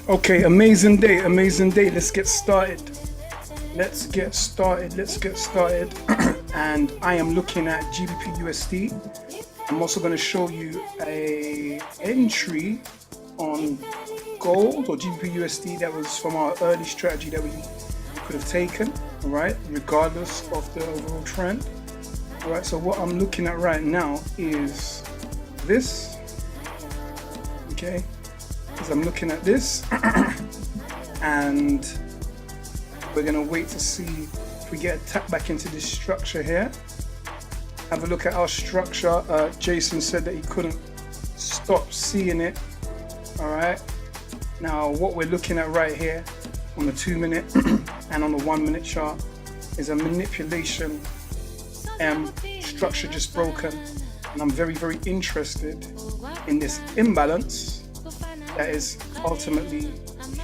Okay, amazing day, amazing day. Let's get started. Let's get started. Let's get started. And I am looking at GBP USD. I'm also going to show you a entry on gold or GBP USD that was from our early strategy that we could have taken, all right, regardless of the overall trend. All right, so what I'm looking at right now is this, okay, because I'm looking at this and we're gonna wait to see if we get a tap back into this structure here. Have a look at our structure. Jason said that he couldn't stop seeing it. All right, now what we're looking at right here on the 2 minute and on the 1 minute chart is a manipulation structure just broken, and I'm very, very interested in this imbalance that is ultimately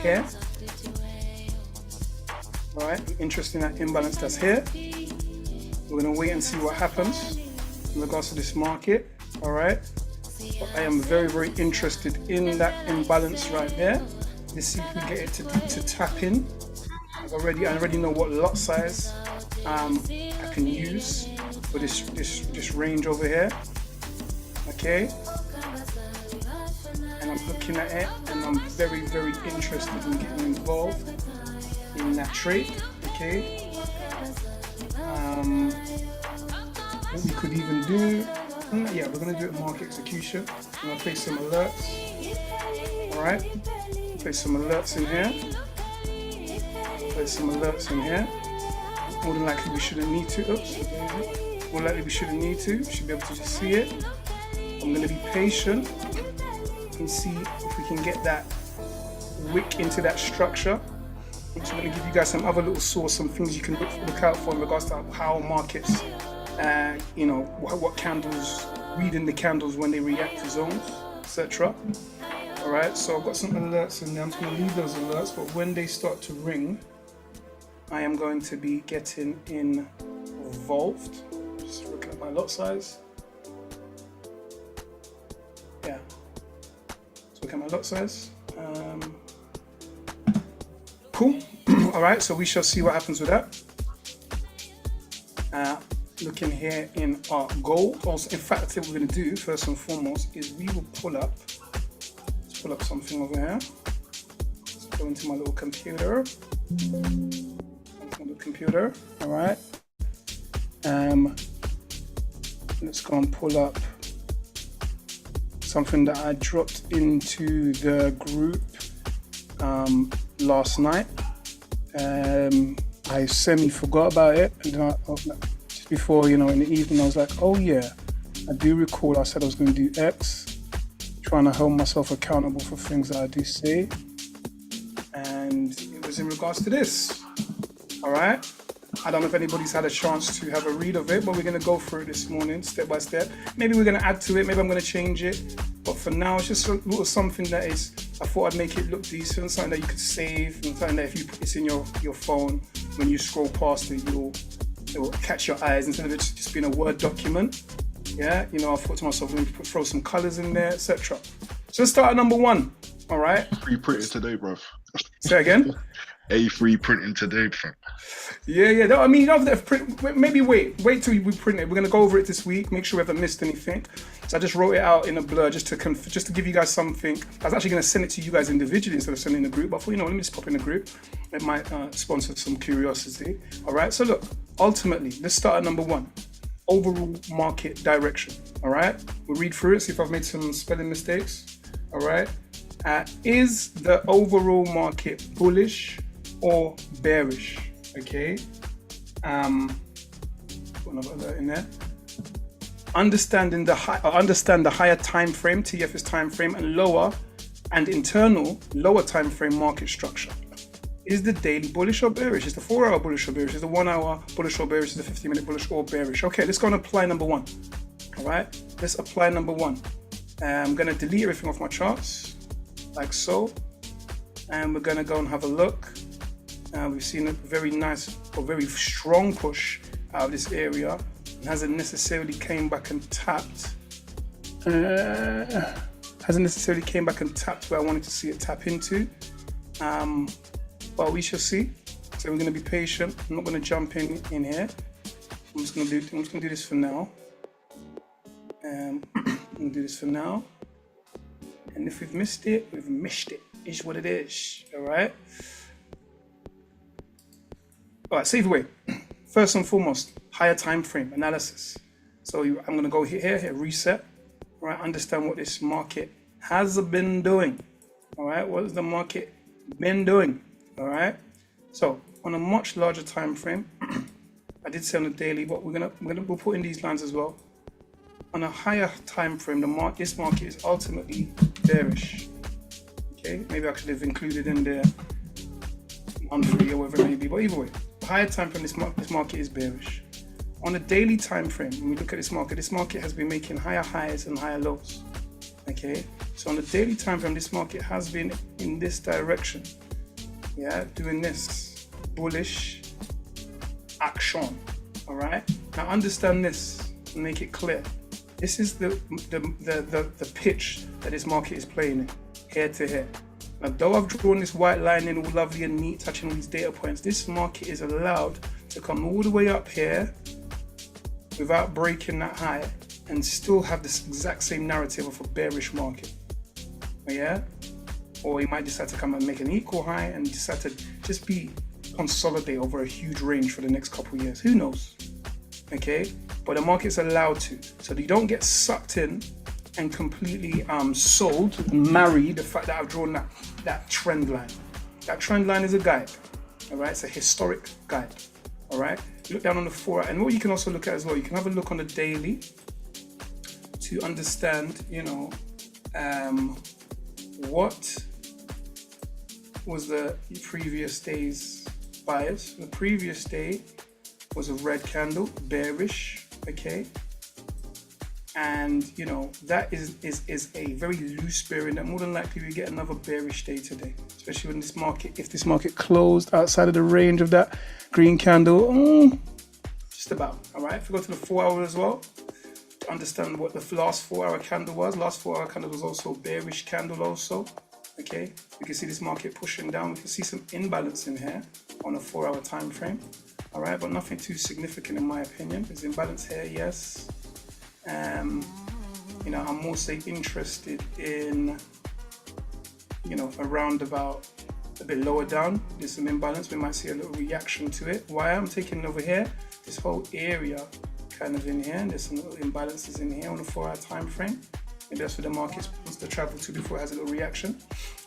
here. All right, I'm interested in that imbalance that's here. We're gonna wait and see what happens in regards to this market. All right, but I am very, very interested in that imbalance right there. Let's see if we get it to tap in. I already know what lot size I can use for this range over here. Okay, and I'm looking at it, and I'm very, very interested in getting involved in that trade. Okay, what we could even do, yeah, we're gonna do it market execution. I'm gonna place some alerts. All right, place some alerts in here. Place some alerts in here. More than likely we shouldn't need to. Oops. More likely we shouldn't need to. We should be able to just see it. I'm gonna be patient and see if we can get that wick into that structure. I'm just gonna give you guys some other little source, some things you can look out for in regards to how markets, you know, what candles, reading the candles when they react to zones, etc. All right, so I've got some alerts in there. I'm just gonna leave those alerts, but when they start to ring, I am going to be getting involved. Just looking at my lot size. Yeah, let's look at my lot size. Cool. All right, so we shall see what happens with that. Looking here in our gold. Also, in fact, what we're going to do first and foremost is we will pull up something over here. Let's go into my little computer. All right. Let's go and pull up something that I dropped into the group last night. I semi-forgot about it, and then just before, you know, in the evening, I was like, oh yeah, I do recall I said I was going to do X, trying to hold myself accountable for things that I do say, and it was in regards to this. All right, I don't know if anybody's had a chance to have a read of it, but we're going to go through it this morning, step by step. Maybe we're going to add to it, maybe I'm going to change it, but for now, it's just a little something that is, I thought I'd make it look decent, something that you could save, and something that if you put this in your phone, when you scroll past it, it will catch your eyes instead of it just being a Word document. Yeah, you know, I thought to myself, let me throw some colors in there, etc. So let's start at number one. All right. Free printing today, bruv. Say again. A3 printing today, bruv. Yeah. No, I mean, you don't have to print. Maybe wait till we print it. We're gonna go over it this week. Make sure we haven't missed anything. So I just wrote it out in a blur just to give you guys something. I was actually gonna send it to you guys individually instead of sending the group. But I thought, you know, let me just pop in the group. It might sponsor some curiosity. All right. So look, ultimately, let's start at number one. Overall market direction. All right. We'll read through it. See if I've made some spelling mistakes. All right. Is the overall market bullish or bearish? Okay. Put another alert in there. Understand the higher time frame, TFS time frame, and lower time frame market structure. Is the daily bullish or bearish? Is the 4 hour bullish or bearish? Is the 1 hour bullish or bearish? Is the 15 minute bullish or bearish? Okay, let's go and apply number one. All right, let's apply number one. I'm gonna delete everything off my charts, like so, and we're gonna go and have a look. We've seen a very nice or very strong push out of this area. It hasn't necessarily came back and tapped. Where I wanted to see it tap into. But we shall see. So we're going to be patient. I'm not going to jump in here. I'm just going to do this for now. I'm going to do this for now. And if we've missed it, we've missed it. It's what it is. All right. All right. So either way, first and foremost, higher time frame analysis. So I'm going to go here, reset. All right. Understand what this market has been doing. All right. What has the market been doing? All right. So on a much larger time frame, I did say on the daily, but we'll put in these lines as well. On a higher time frame, this market is ultimately bearish. Okay, maybe I should have included in there monthly or whatever it may be, but either way, higher time frame, this market is bearish. On a daily time frame, when we look at this market has been making higher highs and higher lows. Okay, so on the daily time frame, this market has been in this direction. Yeah, doing this bullish action. All right, now understand this and make it clear. This is the pitch that this market is playing in, here to here. Now, though I've drawn this white line in all lovely and neat, touching all these data points, this market is allowed to come all the way up here without breaking that high and still have this exact same narrative of a bearish market. Yeah? Or he might decide to come and make an equal high and decide to just consolidate over a huge range for the next couple of years. Who knows? Okay? But the market's allowed to, so that you don't get sucked in and completely sold and marry the fact that I've drawn that trend line. That trend line is a guide, all right? It's a historic guide, all right? Look down on the 4 hour, and what you can also look at as well, you can have a look on the daily to understand, what was the previous day's bias. The previous day was a red candle, bearish. Okay, and that is a very loose bearing that more than likely we get another bearish day today, especially when if this market closed outside of the range of that green candle. Just about. All right, if we go to the 4 hour as well to understand what the last 4 hour candle was. Last 4 hour candle was also a bearish candle also. Okay, we can see this market pushing down. We can see some imbalance in here on a 4 hour time frame. All right, but nothing too significant in my opinion. There's imbalance here, yes. I'm also interested in, around about a bit lower down. There's some imbalance. We might see a little reaction to it. Why I'm taking over here, this whole area kind of in here, and there's some little imbalances in here on a 4 hour time frame. Maybe that's where the market wants to travel to before it has a little reaction.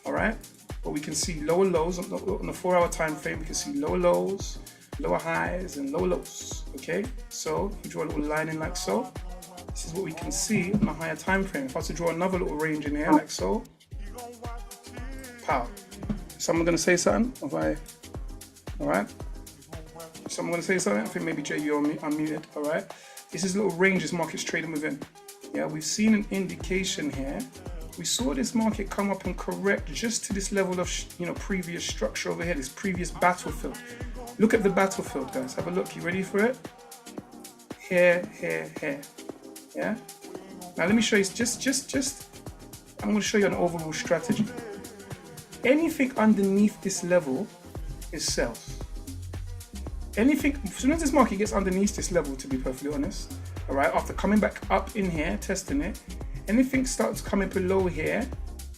All right, but we can see lower lows on the 4 hour time frame. We can see lower lows, lower highs and lower lows. Okay, so if we draw a little line in like so, this is what we can see on a higher time frame. If I was to draw another little range in here like so, pow. Someone gonna say something? All right. Someone gonna say something? I think maybe Jay, you're unmuted. All right. This is a little range this market's trading within. Yeah, we've seen an indication here. We saw this market come up and correct just to this level of previous structure over here, this previous battlefield. Look at the battlefield, guys. Have a look. You ready for it? Here. Yeah. Now let me show you. I'm going to show you an overall strategy. Anything underneath this level is sells. Anything, as soon as this market gets underneath this level, to be perfectly honest, all right, after coming back up in here, testing it, anything starts coming below here,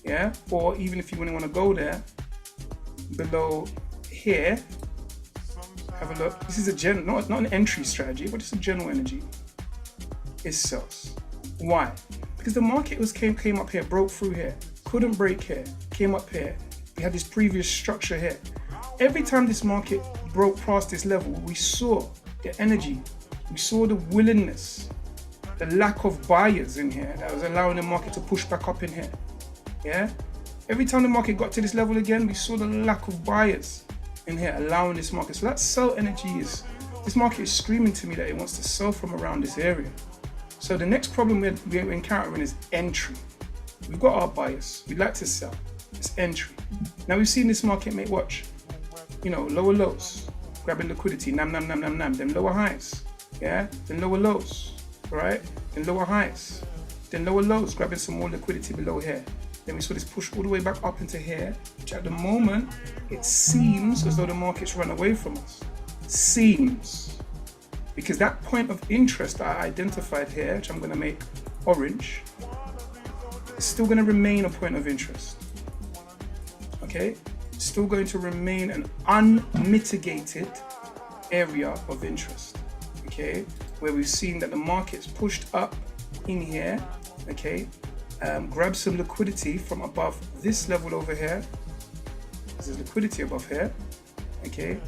yeah, or even if you want to go there, below here, have a look. This is not an entry strategy, but it's a general energy. It sells. Why? Because the market came up here, broke through here, couldn't break here, came up here. We had this previous structure here. Every time this market broke past this level, we saw the energy, we saw the willingness, the lack of buyers in here that was allowing the market to push back up in here. Yeah? Every time the market got to this level again, we saw the lack of buyers in here allowing this market. So that sell energy this market is screaming to me that it wants to sell from around this area. So the next problem we're encountering is entry. We've got our buyers, we like to sell, it's entry. Now we've seen this market make, watch, lower lows, grabbing liquidity, then lower highs, yeah, then lower lows, right, then lower highs, then lower lows, grabbing some more liquidity below here, Then we saw this push all the way back up into here, which at the moment, it seems as though the market's run away from us. Seems. Because that point of interest that I identified here, which I'm going to make orange, is still going to remain a point of interest. Okay? It's still going to remain an unmitigated area of interest. Okay? Where we've seen that the market's pushed up in here. Okay? Grab some liquidity from above this level over here. There's liquidity above here. Okay?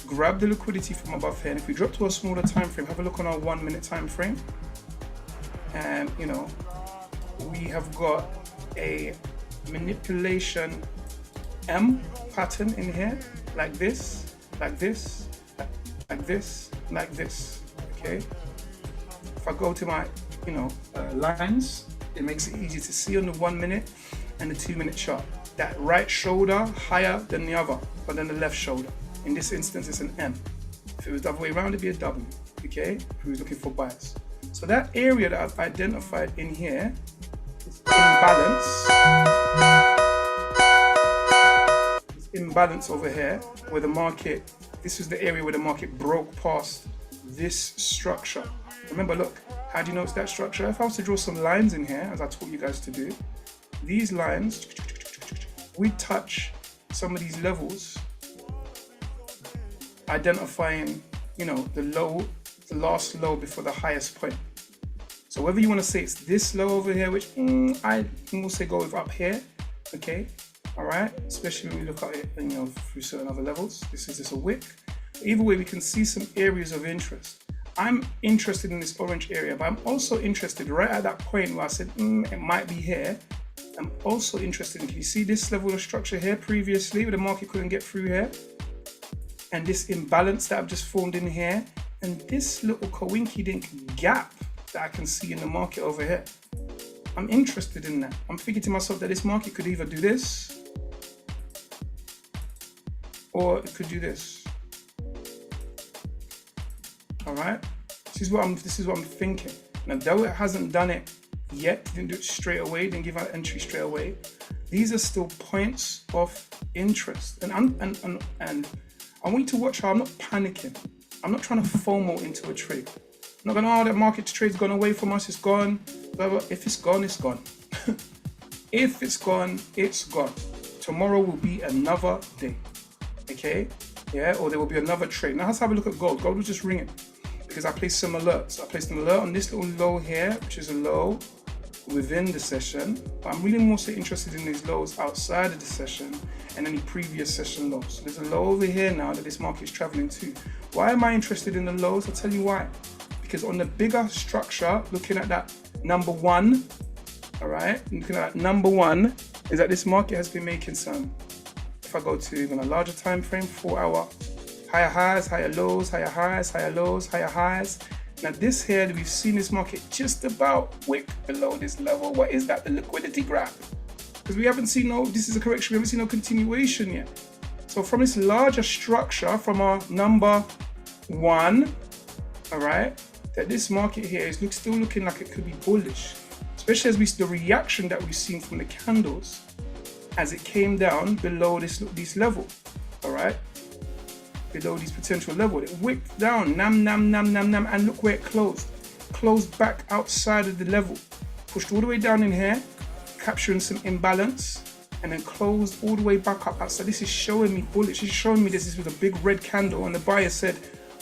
Grab the liquidity from above here, and if we drop to a smaller time frame, have a look on our 1 minute time frame, and you know, we have got a manipulation M pattern in here, like this, like this, like this, like this. Okay, if I go to my lines, it makes it easy to see on the 1 minute and the 2 minute chart. That right shoulder higher than the other, but then the left shoulder. In this instance, it's an M. If it was the other way around, it'd be a W, okay? If we was looking for bias. So that area that I've identified in here is imbalance. It's imbalance over here, where the market, this is the area where the market broke past this structure. Remember, look, how do you know it's that structure? If I was to draw some lines in here, as I taught you guys to do, these lines, we touch some of these levels, identifying, the last low before the highest point. So whether you want to say it's this low over here, which I will say go with up here, okay, all right, especially when we look at it, through certain other levels. This is just a wick. Either way, we can see some areas of interest. I'm interested in this orange area, but I'm also interested right at that point where I said it might be here. I'm also interested in, can you see this level of structure here previously where the market couldn't get through here? And this imbalance that I've just formed in here, and this little coinky-dink gap that I can see in the market over here. I'm interested in that. I'm thinking to myself that this market could either do this, or it could do this. All right. This is what I'm thinking. Now, though it hasn't done it yet, didn't do it straight away, didn't give out entry straight away. These are still points of interest, and I want you to watch how I'm not panicking. I'm not trying to FOMO into a trade. I'm not going, that market trade's gone away from us, it's gone. Blah, blah. If it's gone, it's gone. If it's gone, it's gone. Tomorrow will be another day. Okay? Yeah, or there will be another trade. Now let's have a look at gold. Gold was just ringing because I placed some alerts. I placed an alert on this little low here, which is a low within the session, but I'm really more so interested in these lows outside of the session and any previous session lows. So there's a low over here now that this market is traveling to. Why am I interested in the lows? I'll tell you why. Because on the bigger structure, looking at that number one, all right, looking at that number one, is that this market has been making some, if I go to even a larger time frame, 4 hour, higher highs, higher lows, higher highs, higher lows, higher highs. Now this here, we've seen this market just about wick below this level. What is that? The liquidity grab. Because we haven't seen this is a correction, we haven't seen no continuation yet. So from this larger structure, from our number one, all right, that this market here is still looking like it could be bullish. Especially as we see the reaction that we've seen from the candles as it came down below this level, all right? Below this potential level. It wicked down, and look where it closed. Closed back outside of the level. Pushed all the way down in here, capturing some imbalance, and then closed all the way back up outside. This is showing me bullish. This is showing me this is with a big red candle, and the buyer said,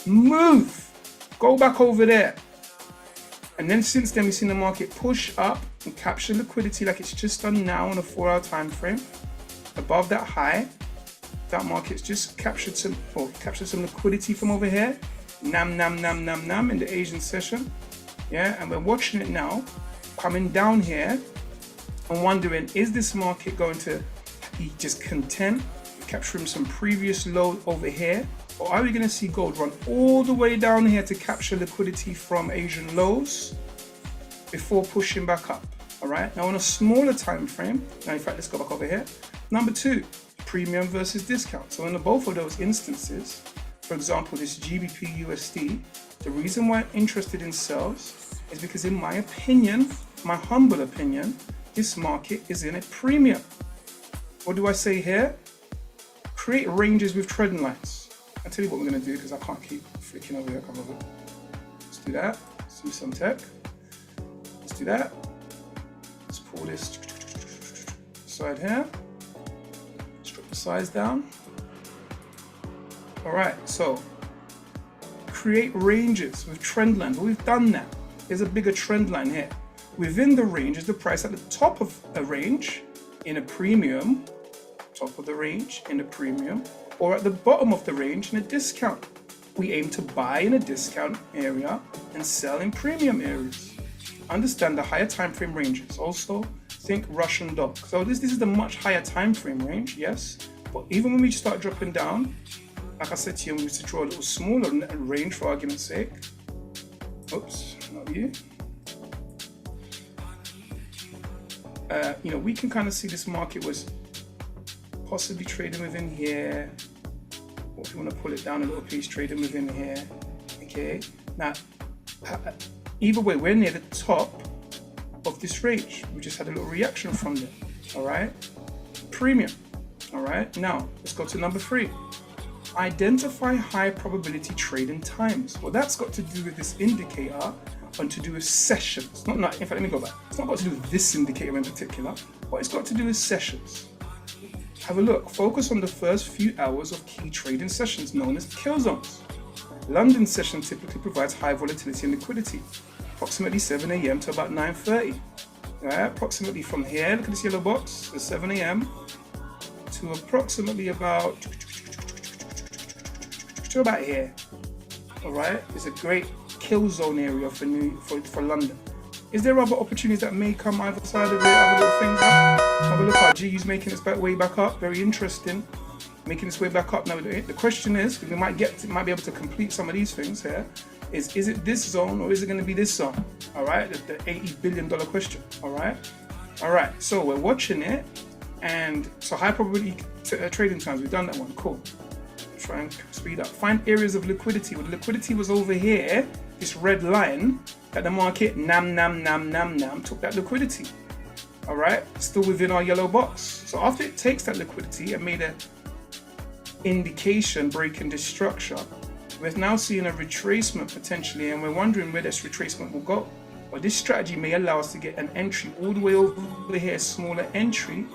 move, go back over there. And then since then, we've seen the market push up and capture liquidity like it's just done now on a 4 hour time frame. Above that high, that market's just captured some liquidity from over here. Nam in the Asian session. Yeah, and we're watching it now, coming down here and wondering, is this market going to be just content, capturing some previous low over here? Or are we going to see gold run all the way down here to capture liquidity from Asian lows before pushing back up? All right, now on a smaller time frame, now in fact, let's go back over here. Number two, premium versus discount. So in both of those instances, for example, this GBP USD, the reason why I'm interested in sells is because in my opinion, my humble opinion, this market is in a premium. What do I say here? Create ranges with trend lines. I'll tell you what we're going to do because I can't keep flicking over here. Come over. Let's do that. Let's do some tech. Let's do that. Let's pull this side here. Strip the size down. All right, so create ranges with trend lines. Well, we've done that. There's a bigger trend line here. Within the range is the price at the top of a range in a premium, top of the range in a premium, or at the bottom of the range in a discount. We aim to buy in a discount area and sell in premium areas. Understand the higher time frame ranges. Also, think Russian dog. So this is the much higher time frame range, yes. But even when we start dropping down, like I said to you, we need to draw a little smaller range for argument's sake. Oops, not you. We can kind of see this market was possibly trading within here. Or if you want to pull it down a little piece, trading within here. Okay. Now, either way, we're near the top of this range. We just had a little reaction from there. All right. Premium. All right. Now, let's go to number 3. Identify high probability trading times. Well, that's got to do with this indicator and to do with sessions. In fact, let me go back. It's not got to do with this indicator in particular, but it's got to do with sessions. Have a look. Focus on the first few hours of key trading sessions known as kill zones. London session typically provides high volatility and liquidity, approximately 7 a.m. to about 9:30. Right? Approximately from here, look at this yellow box, the 7 a.m. to approximately about here. All right, it's a great kill zone area for London. Is there other opportunities that may come either side of it, other little things? Have a look at GU's making its way back up. Very interesting. Making its way back up. Now the question is, we might be able to complete some of these things here. Is it this zone or is it going to be this zone? All right, the $80 billion question. All right. So we're watching it, and so high probability trading times. We've done that one. Cool. Try and speed up. Find areas of liquidity. Well, the liquidity was over here. This red line that the market took that liquidity. All right, still within our yellow box. So after it takes that liquidity and made an indication breaking this structure, we're now seeing a retracement potentially, and we're wondering where this retracement will go. Well, this strategy may allow us to get an entry all the way over here, smaller entry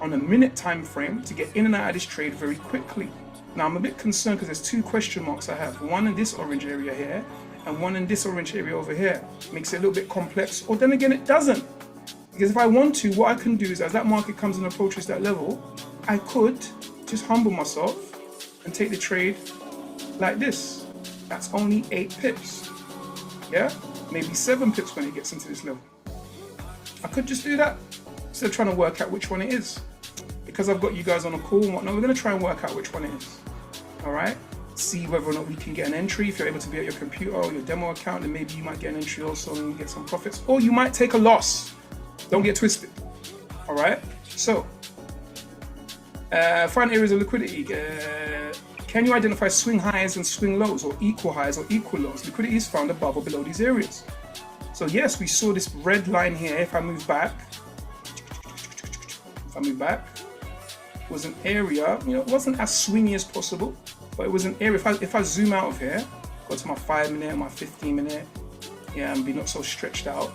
on a minute time frame to get in and out of this trade very quickly. Now I'm a bit concerned because there's 2 question marks I have. One in this orange area here and one in this orange area over here. Makes it a little bit complex, or then again it doesn't. Because if I want to, what I can do is as that market comes and approaches that level, I could just humble myself and take the trade like this. That's only 8 pips. Yeah? Maybe 7 pips when it gets into this level. I could just do that instead of trying to work out which one it is. Because I've got you guys on a call and whatnot, we're going to try and work out which one it is. All right? See whether or not we can get an entry. If you're able to be at your computer or your demo account, then maybe you might get an entry also and get some profits. Or you might take a loss. Don't get twisted. All right? So, find areas of liquidity. Can you identify swing highs and swing lows, or equal highs or equal lows? Liquidity is found above or below these areas. So yes, we saw this red line here. If I move back, it was an area, it wasn't as swingy as possible, but it was an area. If I zoom out of here, go to my 5 minute, my 15 minute, and be not so stretched out,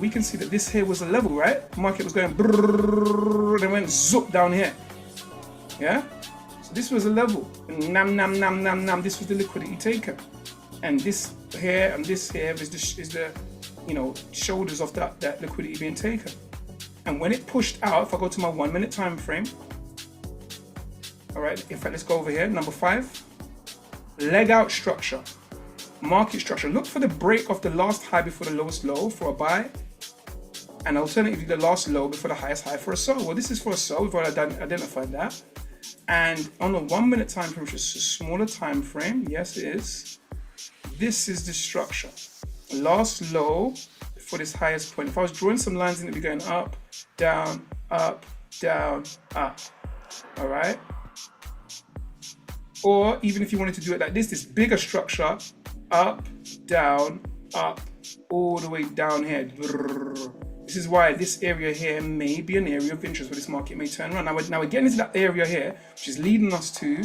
we can see that this here was a level, right? The market was going brrrr, and it went zoop down here. Yeah? So this was a level. And this was the liquidity taken. And this here and this here is the shoulders of that liquidity being taken. And when it pushed out, if I go to my 1 minute time frame, all right, in fact, let's go over here, number 5, leg out structure, market structure. Look for the break of the last high before the lowest low for a buy, and alternatively the last low before the highest high for a sell. Well, this is for a sell, we've already identified that. And on a 1 minute time frame, which is a smaller time frame, yes it is, this is the structure. Last low for this highest point. If I was drawing some lines, it'd be going up, down, up, down, up. All right. Or even if you wanted to do it like this bigger structure, up, down, up, all the way down here. This is why this area here may be an area of interest where this market may turn around. Now we're getting into that area here, which is leading us to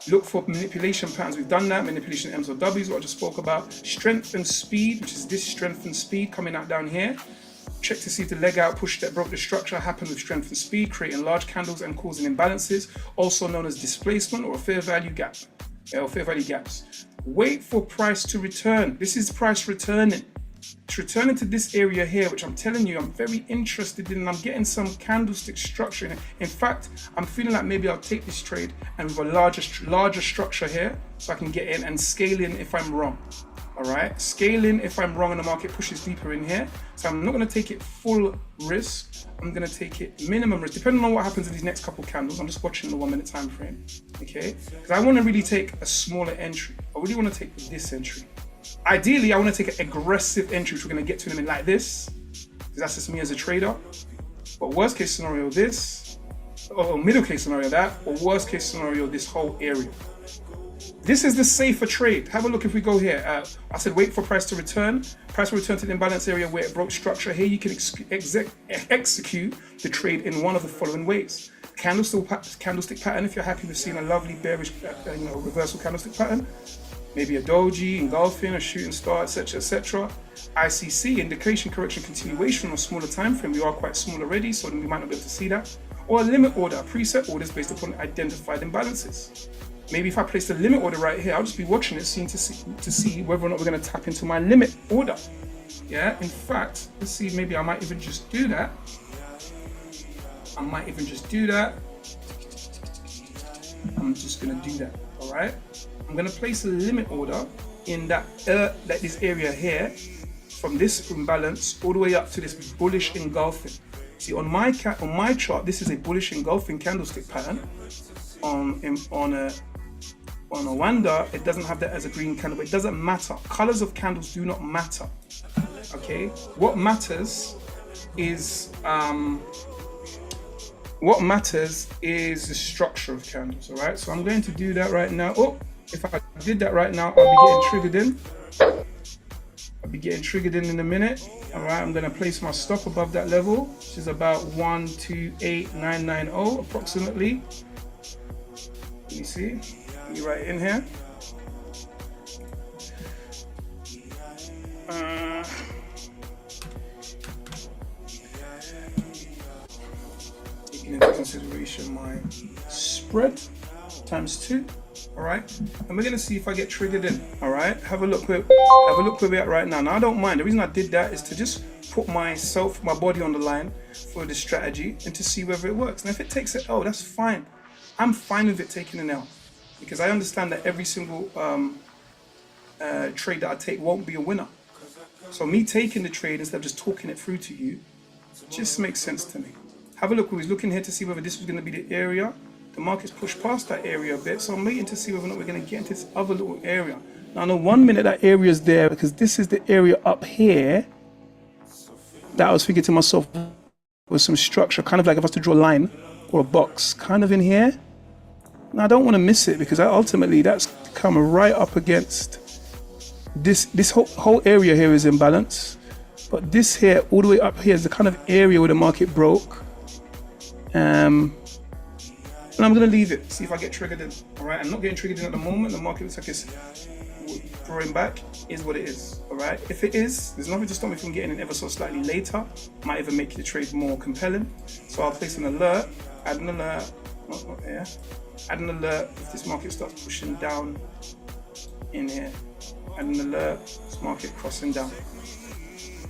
look for manipulation patterns. We've done that, manipulation M's or W's, what I just spoke about. Strength and speed, which is this strength and speed coming out down here. Check to see if the leg out push that broke the structure happened with strength and speed, creating large candles and causing imbalances, also known as displacement or a fair value gap, or fair value gaps. Wait for price to return. This is price returning. It's returning to this area here, which I'm telling you, I'm very interested in. I'm getting some candlestick structure in it. In fact, I'm feeling like maybe I'll take this trade and with a larger structure here, so I can get in and scale in if I'm wrong. All right, scale in if I'm wrong and the market pushes deeper in here. So I'm not going to take it full risk. I'm going to take it minimum risk, depending on what happens in these next couple candles. I'm just watching the 1 minute time frame, okay? Because I want to really take a smaller entry. I really want to take this entry. Ideally, I want to take an aggressive entry, which we're going to get to in a minute, like this, because that's just me as a trader. But worst case scenario, this, or middle case scenario, that, or worst case scenario, this whole area. This is the safer trade. Have a look if we go here. I said wait for price to return. Price will return to the imbalance area where it broke structure. Here you can execute the trade in one of the following ways. Candlestick pattern, if you're happy with seeing a lovely bearish reversal candlestick pattern. Maybe a doji, engulfing, a shooting star, etc., etc. ICC, indication, correction, continuation on a smaller time frame. We are quite small already, so we might not be able to see that. Or a limit order, preset orders based upon identified imbalances. Maybe if I place the limit order right here, I'll just be watching it, to see whether or not we're going to tap into my limit order. Yeah, in fact, let's see, maybe I might even just do that. I'm just going to do that, all right? I'm going to place a limit order in this area here, from this imbalance all the way up to this bullish engulfing. See, on my chart, this is a bullish engulfing candlestick pattern. On a Wanda, it doesn't have that as a green candle, but it doesn't matter. Colors of candles do not matter. Okay, what matters is the structure of candles. All right, so I'm going to do that right now. Oh, if I did that right now, I'll be getting triggered in a minute. All right, I'm going to place my stop above that level, which is about 128990 approximately. Let me see. Let me write it in here. Taking into consideration my spread times 2. All right, and we're gonna see if I get triggered in. All right, have a look where we're at right now. Now I don't mind. The reason I did that is to just put my body on the line for the strategy and to see whether it works. And if it takes it, that's fine. I'm fine with it taking an L, because I understand that every single trade that I take won't be a winner. So me taking the trade instead of just talking it through to you just makes sense to me. Have a look. We was looking here to see whether this was going to be the area. The market's pushed past that area a bit, so I'm waiting to see whether or not we're going to get into this other little area. Now, in the 1 minute, that area is there because this is the area up here that I was thinking to myself with some structure, kind of like if I was to draw a line or a box, kind of in here. Now, I don't want to miss it because ultimately that's coming right up against this whole area here is in balance. But this here, all the way up here, is the kind of area where the market broke. And I'm going to leave it, see if I get triggered in. All right, I'm not getting triggered in at the moment. The market looks like it's drawing back, is what it is. All right, if it is, there's nothing to stop me from getting in ever so slightly later. Might even make the trade more compelling. So I'll place an alert, add an alert, not here. Add an alert if this market starts pushing down in here. Add an alert, this market crossing down.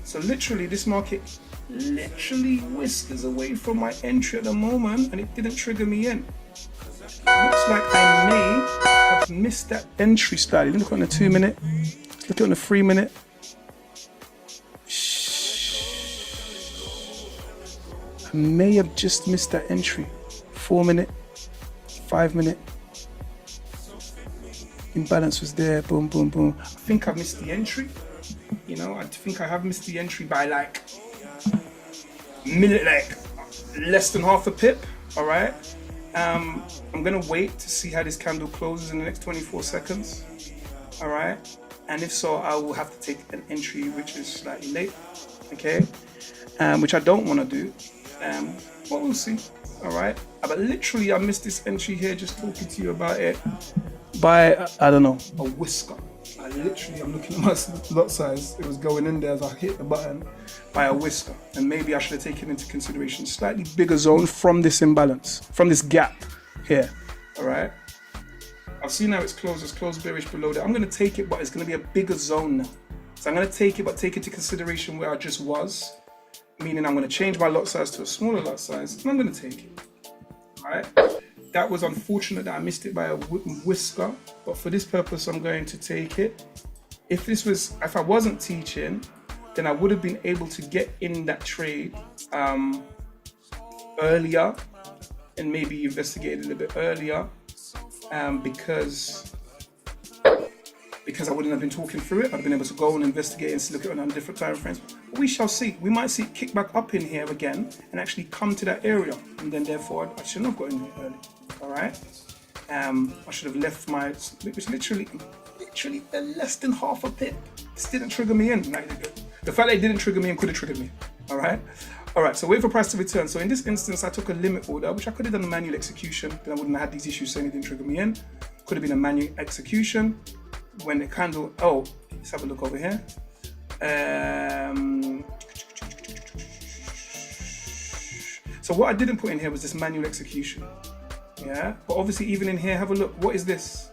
So literally, this market literally whiskers away from my entry at the moment, and it didn't trigger me in. Looks like I may have missed that entry slightly. Look on the 2 minute, look on the 3 minute. I may have just missed that entry. 4 minute, 5 minute. Imbalance was there, boom, boom, boom. I think I missed the entry. I think I have missed the entry by like less than half a pip. All right, I'm gonna wait to see how this candle closes in the next 24 seconds. All right, And if so, I will have to take an entry which is slightly late, okay? Which I don't want to do. But we'll see. All right. But literally, I missed this entry here just talking to you about it by, I don't know, a whisker. I'm looking at my lot size. It was going in there as I hit the button by a whisker. And maybe I should have taken into consideration slightly bigger zone from this imbalance, from this gap here. All right. I've seen how it's closed bearish below that. I'm going to take it, but it's going to be a bigger zone now. So I'm going to take it, but take into consideration where I just was, meaning I'm going to change my lot size to a smaller lot size, and I'm going to take it. All right. That was unfortunate that I missed it by a whisker, but for this purpose, I'm going to take it. If I wasn't teaching, then I would have been able to get in that trade earlier and maybe investigate it a little bit earlier. Because I wouldn't have been talking through it. I'd have been able to go and investigate and look at it on different time frames. But we shall see. We might see it kick back up in here again and actually come to that area. And then therefore, I shouldn't have got in there early. All right. I should have left which literally less than half a pip. This didn't trigger me in. The fact that it didn't trigger me in could have triggered me. All right. All right, so wait for price to return. So in this instance, I took a limit order, which I could have done a manual execution. Then I wouldn't have had these issues saying it didn't trigger me in. Could have been a manual execution. When the candle, let's have a look over here. So what I didn't put in here was this manual execution. Yeah, but obviously even in here, have a look. What is this?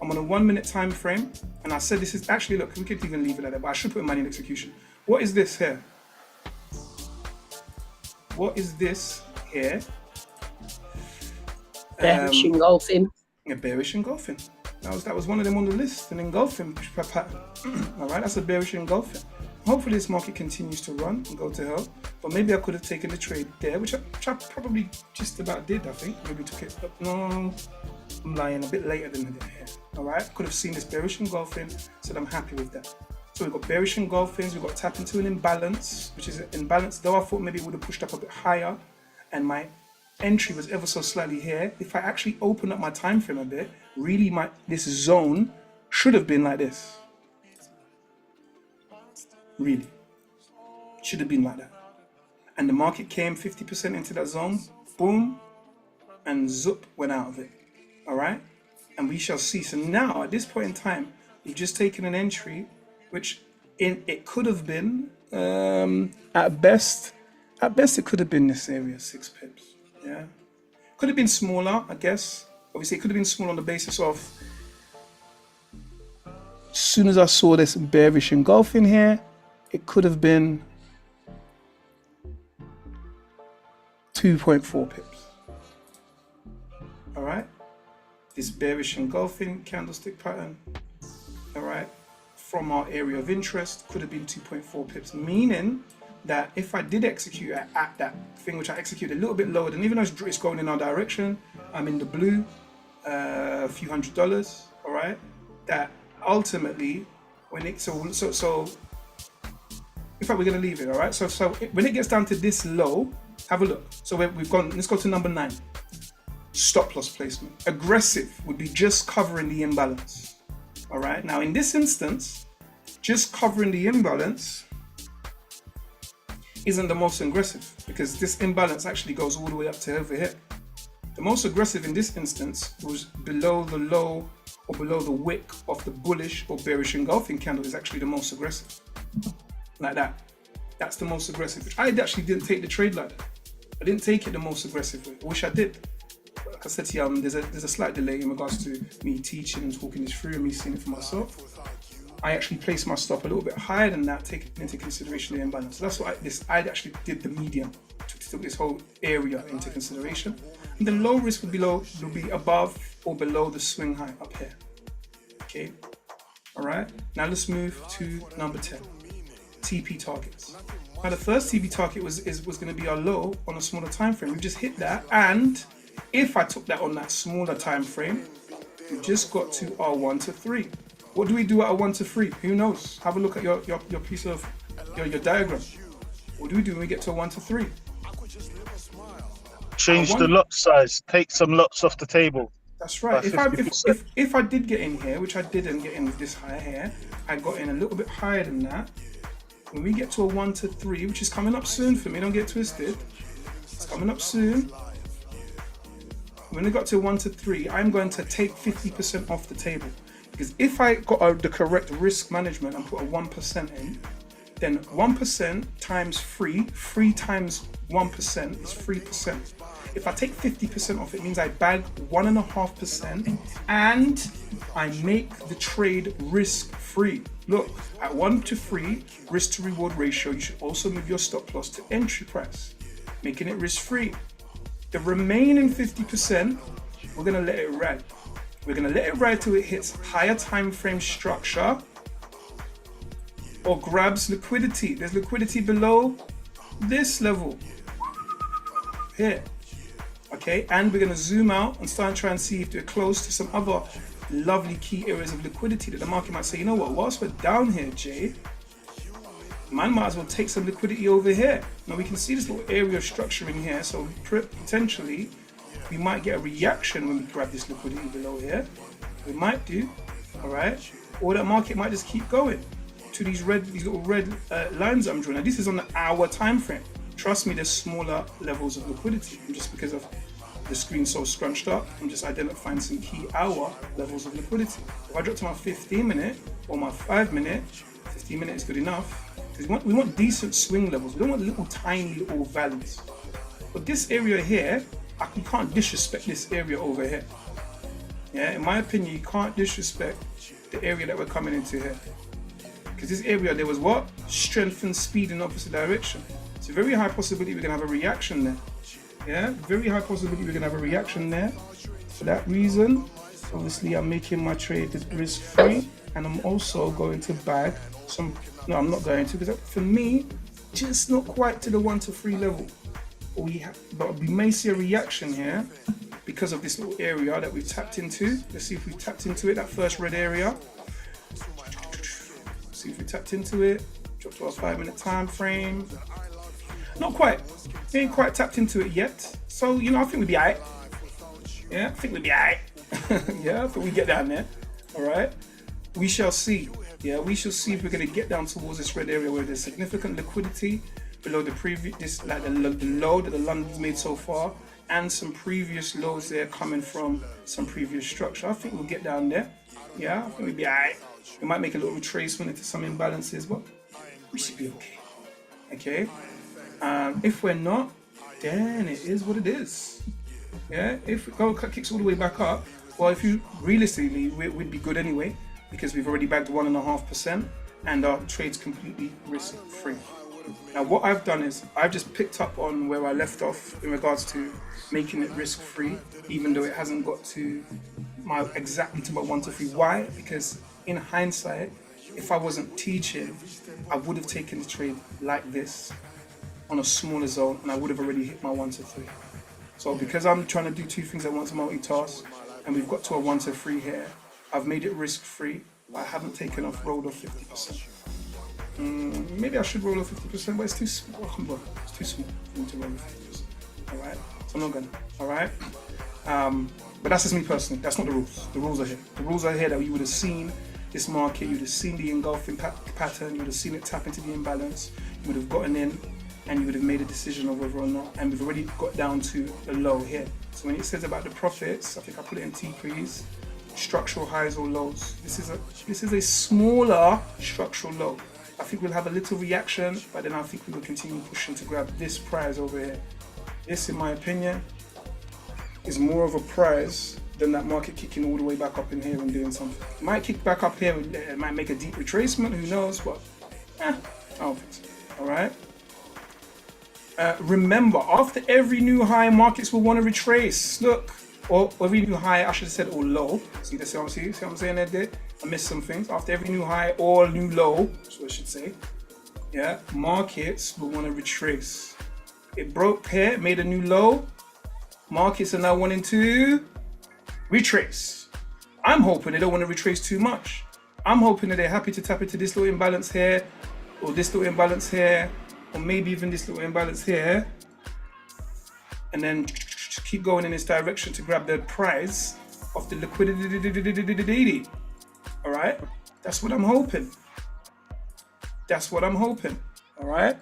I'm on a 1 minute time frame. And I said this is actually, look, we could even leave it like that, but I should put a manual execution. What is this here? What is this here? Bearish engulfing. Yeah, bearish engulfing. That was one of them on the list, an engulfing pattern. All right, that's a bearish engulfing. Hopefully this market continues to run and go to hell. But maybe I could have taken the trade there, which I probably just about did, I think. Maybe took it up. No, I'm lying, a bit later than I did here. All right, could have seen this bearish engulfing, so I'm happy with that. So we've got bearish engulfings, we've got tap into an imbalance, which is an imbalance, though I thought maybe it would have pushed up a bit higher, and my entry was ever so slightly here. If I actually open up my time frame a bit, really this zone should have been like this. Really. Should have been like that. And the market came 50% into that zone, boom, and zoop went out of it. All right? And we shall see. So now, at this point in time, we've just taken an entry which it could have been, at best it could have been this area, 6 pips, yeah. Could have been smaller, I guess. Obviously, it could have been small on the basis of, as soon as I saw this bearish engulfing here, it could have been 2.4 pips, all right. This bearish engulfing candlestick pattern, all right, from our area of interest could have been 2.4 pips, meaning that if I did execute at that thing, which I executed a little bit lower than, even though it's going in our direction, I'm in the blue, a few $100, all right, that ultimately, when it, so in fact, we're going to leave it, all right, so when it gets down to this low, have a look. So we've gone, let's go to number 9, stop loss placement. Aggressive would be just covering the imbalance. All right, now in this instance, just covering the imbalance isn't the most aggressive, because this imbalance actually goes all the way up to over here. The most aggressive in this instance was below the low or below the wick of the bullish or bearish engulfing candle is actually the most aggressive. Like that. That's the most aggressive, which I actually didn't take the trade like that. I didn't take it the most aggressive way. I wish I did. Like I said to you, there's a slight delay in regards to me teaching and talking this through and me seeing it for myself. I actually placed my stop a little bit higher than that, taking into consideration the imbalance. So that's what I actually did the medium, took this whole area into consideration. And the low risk would be above or below the swing high up here. Okay, all right. Now let's move to number 10, TP targets. Now the first TP target was going to be our low on a smaller time frame. We just hit that, and if I took that on that smaller time frame, we just got to our 1 to 3. What do we do at a 1 to 3? Who knows? Have a look at your piece of your diagram. What do we do when we get to a 1 to 3? Change the lot size. Take some lots off the table. That's right. By 50%. If I did get in here, which I didn't get in with this high here, I got in a little bit higher than that. When we get to a 1 to 3, which is coming up soon for me, don't get twisted. It's coming up soon. When we got to 1 to 3, I'm going to take 50% off the table. Because if I got the correct risk management and put a 1% in, then 1% times 3 times 1% is 3%. If I take 50% off, it means I bag 1.5% and I make the trade risk-free. Look, at 1 to 3 risk to reward ratio, you should also move your stop loss to entry price, making it risk-free. The remaining 50%, we're gonna let it ride. We're gonna let it ride till it hits higher time frame structure or grabs liquidity. There's liquidity below this level here. Okay, and we're gonna zoom out and start and try and see if they're close to some other lovely key areas of liquidity that the market might say, you know what, whilst we're down here, Jay, man might as well take some liquidity over here. Now we can see this little area of structuring here, so potentially we might get a reaction when we grab this liquidity below here. We might do, all right? Or that market might just keep going to these little red lines I'm drawing. Now this is on the hour time frame. Trust me, there's smaller levels of liquidity. And just because of the screen so scrunched up, I'm just identifying some key hour levels of liquidity. If I drop to my 15 minute or my 5 minute, 15 minute is good enough. Because we want decent swing levels. We don't want little tiny little valleys. But this area here, you can't disrespect this area over here. Yeah, in my opinion, you can't disrespect the area that we're coming into here. Because this area, there was what? Strength and speed in opposite direction. It's a very high possibility we're gonna have a reaction there. Yeah, very high possibility we're gonna have a reaction there. For that reason, obviously I'm making my trade risk-free, and I'm also going to bag some, no, I'm not going to, because for me, just not quite to the 1 to 3 level. But we may see a reaction here because of this little area that we've tapped into. Let's see if we tapped into it, that first red area. See if we tapped into it. Drop to our 5 minute time frame. Not quite. We ain't quite tapped into it yet. So, you know, I think we'd be alright. Yeah, I think we'd be alright. Yeah, I think we get down there. Alright. We shall see. Yeah, we shall see if we're gonna get down towards this red area where there's significant liquidity below the previous, like the low that the London's made so far, and some previous lows there coming from some previous structure. I think we'll get down there. Yeah, I think we'll be alright. We might make a little retracement into some imbalances, but we should be okay. Okay. If we're not, then it is what it is. Yeah. If it kicks all the way back up, well, if you realistically, we'd be good anyway because we've already bagged 1.5% and our trade's completely risk-free. Now what I've done is I've just picked up on where I left off in regards to making it risk-free, even though it hasn't got to exactly to my 1 to 3. Why? Because in hindsight, if I wasn't teaching, I would have taken the trade like this on a smaller zone and I would have already hit my 1 to 3. So because I'm trying to do two things at once, multitask, and we've got to a 1 to 3 here, I've made it risk-free. I haven't rolled off 50%. Maybe I should roll off 50%, but it's too small. It's too small for me to roll off 50%. Alright? So I'm not gonna. Alright? But that's just me personally. That's not the rules. The rules are here. The rules are here that you would have seen this market, you would have seen the engulfing pattern, you would have seen it tap into the imbalance, you would have gotten in, and you would have made a decision of whether or not, and we've already got down to the low here. So when it says about the profits, I think I put it in T-Pre's, structural highs or lows. This is a smaller structural low. I think we'll have a little reaction, but then I think we will continue pushing to grab this prize over here. This, in my opinion, is more of a prize than that market kicking all the way back up in here and doing something. It might kick back up here, it might make a deep retracement, who knows, but I don't think so. Alright? Remember, after every new high, markets will want to retrace. Look, or every new high, I should have said or low. See what I'm saying there? I missed some things. After every new high or new low, that's what I should say. Yeah, markets will want to retrace. It broke here, made a new low. Markets are now wanting to retrace. I'm hoping they don't want to retrace too much. I'm hoping that they're happy to tap into this little imbalance here, or this little imbalance here, or maybe even this little imbalance here, and then keep going in this direction to grab the prize. of the liquidity. All right, that's what I'm hoping. That's what I'm hoping. All right,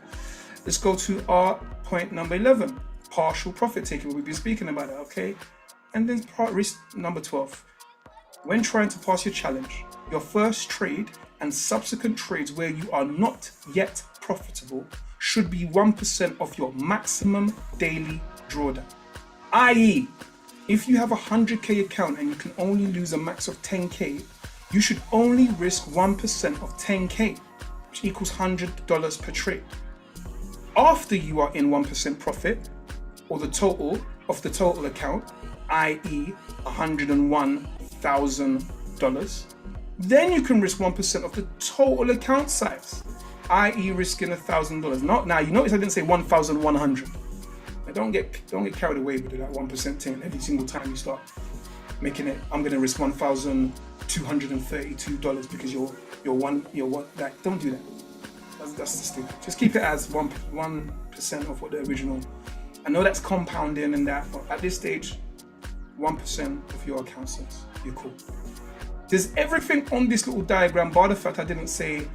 let's go to our point number 11, partial profit taking. We've been speaking about it, okay? And then part risk number 12. When trying to pass your challenge, your first trade and subsequent trades where you are not yet profitable should be 1% of your maximum daily drawdown. I.e., if you have a 100k account and you can only lose a max of 10k, you should only risk 1% of 10k, which equals $100 per trade. After you are in 1% profit, or the total of the total account, i.e. $101,000, then you can risk 1% of the total account size, i.e. risking $1,000. Now you notice I didn't say 1,100. Don't get carried away with that 1% thing. Every single time you start making it, I'm gonna risk $1,232 because you're one. Like, don't do that. That's the stupid. Just keep it as 1% of what the original. I know that's compounding and that, but at this stage, 1% of your account size. You're cool. Does everything on this little diagram, bar the fact I didn't say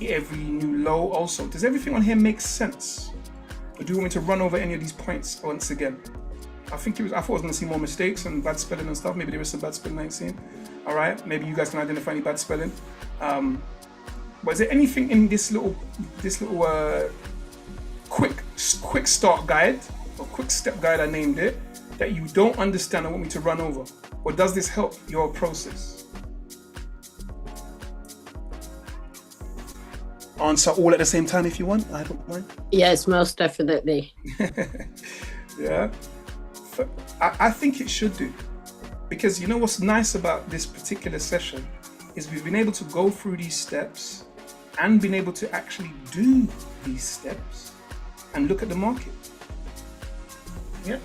every new low also, does everything on here make sense? Or do you want me to run over any of these points once again? I thought I was going to see more mistakes and bad spelling and stuff. Maybe there is some bad spelling I ain't seen. All right, maybe you guys can identify any bad spelling. But is there anything in this little quick start guide or quick step guide, I named it, that you don't understand and want me to run over? Or does this help your process? Answer all at the same time if you want. I don't mind. Yes, most definitely. Yeah. I think it should do. Because you know what's nice about this particular session is we've been able to go through these steps and been able to actually do these steps and look at the market. Yeah.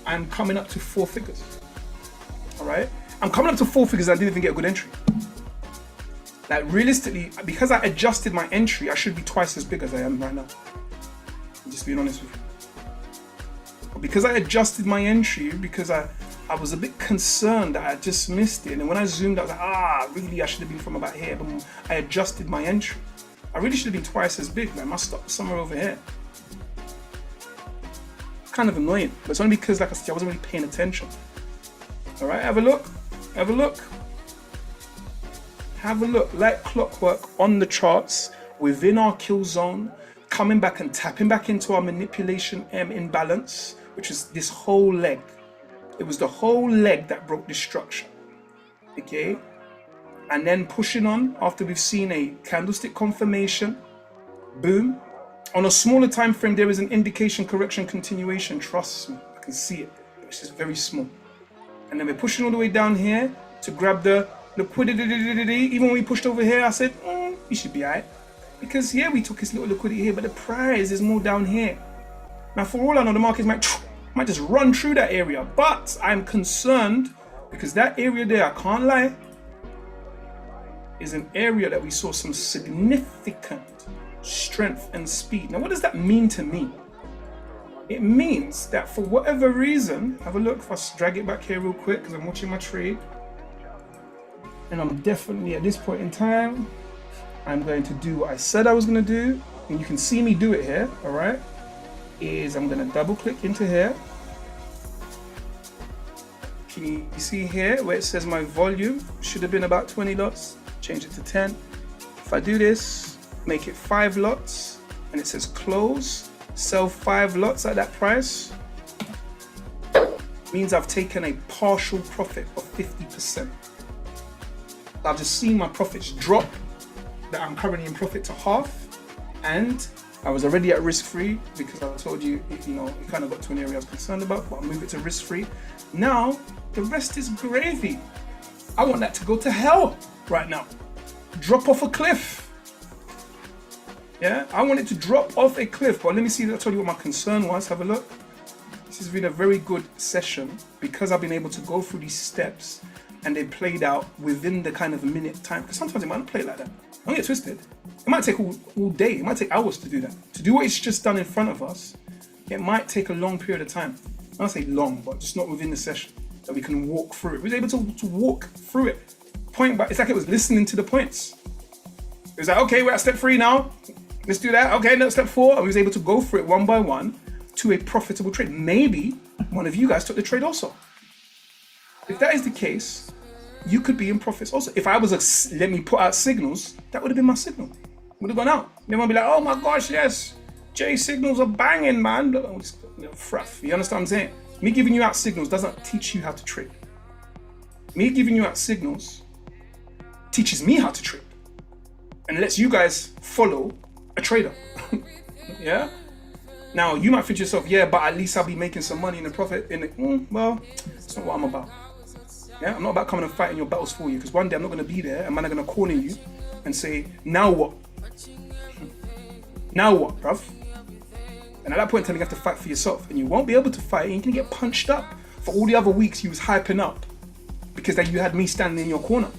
I'm coming up to 4 figures. All right. I'm coming up to 4 figures. I didn't even get a good entry. Like realistically, because I adjusted my entry, I should be twice as big as I am right now. I'm just being honest with you. But because I adjusted my entry, because I was a bit concerned that I just missed it. And when I zoomed out, I was like, really, I should have been from about here. But I adjusted my entry. I really should have been twice as big. I must stop somewhere over here. Kind of annoying. But it's only because, like I said, I wasn't really paying attention. All right, have a look. Have a look. Have a look, like clockwork on the charts within our kill zone, coming back and tapping back into our manipulation M imbalance, which is this whole leg. It was the whole leg that broke this structure. Okay, and then pushing on after we've seen a candlestick confirmation. Boom. On a smaller time frame, there is an indication correction continuation. Trust me, I can see it. It's just very small. And then we're pushing all the way down here to grab the liquidity. Even when we pushed over here, I said, you should be alright. Because here we took this little liquidity here, but the price is more down here. Now, for all I know, the market might just run through that area. But I'm concerned because that area there, I can't lie, is an area that we saw some significant strength and speed. Now, what does that mean to me? It means that for whatever reason, have a look, if I drag it back here real quick, because I'm watching my trade. And I'm definitely at this point in time, I'm going to do what I said I was going to do. And you can see me do it here, all right? Is I'm going to double click into here. Can you see here where it says my volume should have been about 20 lots? Change it to 10. If I do this, make it 5 lots, and it says close, sell 5 lots at that price, means I've taken a partial profit of 50%. I've just seen my profits drop, that I'm currently in profit to half, and I was already at risk-free because I told you, it kind of got to an area I was concerned about, but I'll move it to risk-free. Now, the rest is gravy. I want that to go to hell right now. Drop off a cliff. Yeah, I want it to drop off a cliff, but let me see, I'll tell you what my concern was. Have a look. This has been a very good session because I've been able to go through these steps and they played out within the kind of minute time. Because sometimes it might not play like that. Don't get twisted. It might take all day. It might take hours to do that. To do what it's just done in front of us, it might take a long period of time. I don't say long, but just not within the session. that we can walk through it. We was able to walk through it point by, it's like it was listening to the points. It was like, okay, we're at step 3 now. Let's do that. Okay, no, step 4. And we was able to go through it one by one to a profitable trade. Maybe one of you guys took the trade also. If that is the case, you could be in profits also. If I was let me put out signals, that would have been my signal. Would have gone out. Then I'd be like, oh my gosh, yes, J signals are banging, man. Fruff. You understand what I'm saying? Me giving you out signals doesn't teach you how to trade. Me giving you out signals teaches me how to trade and lets you guys follow a trader. Yeah. Now you might think to yourself, yeah, but at least I'll be making some money in the profit. Well, it's not what I'm about. Yeah, I'm not about coming and fighting your battles for you, because one day I'm not going to be there and man are going to corner you and say, now what? Now what, bruv? And at that point in time, you have to fight for yourself, and you won't be able to fight, and you're going to get punched up for all the other weeks you was hyping up because then you had me standing in your corner.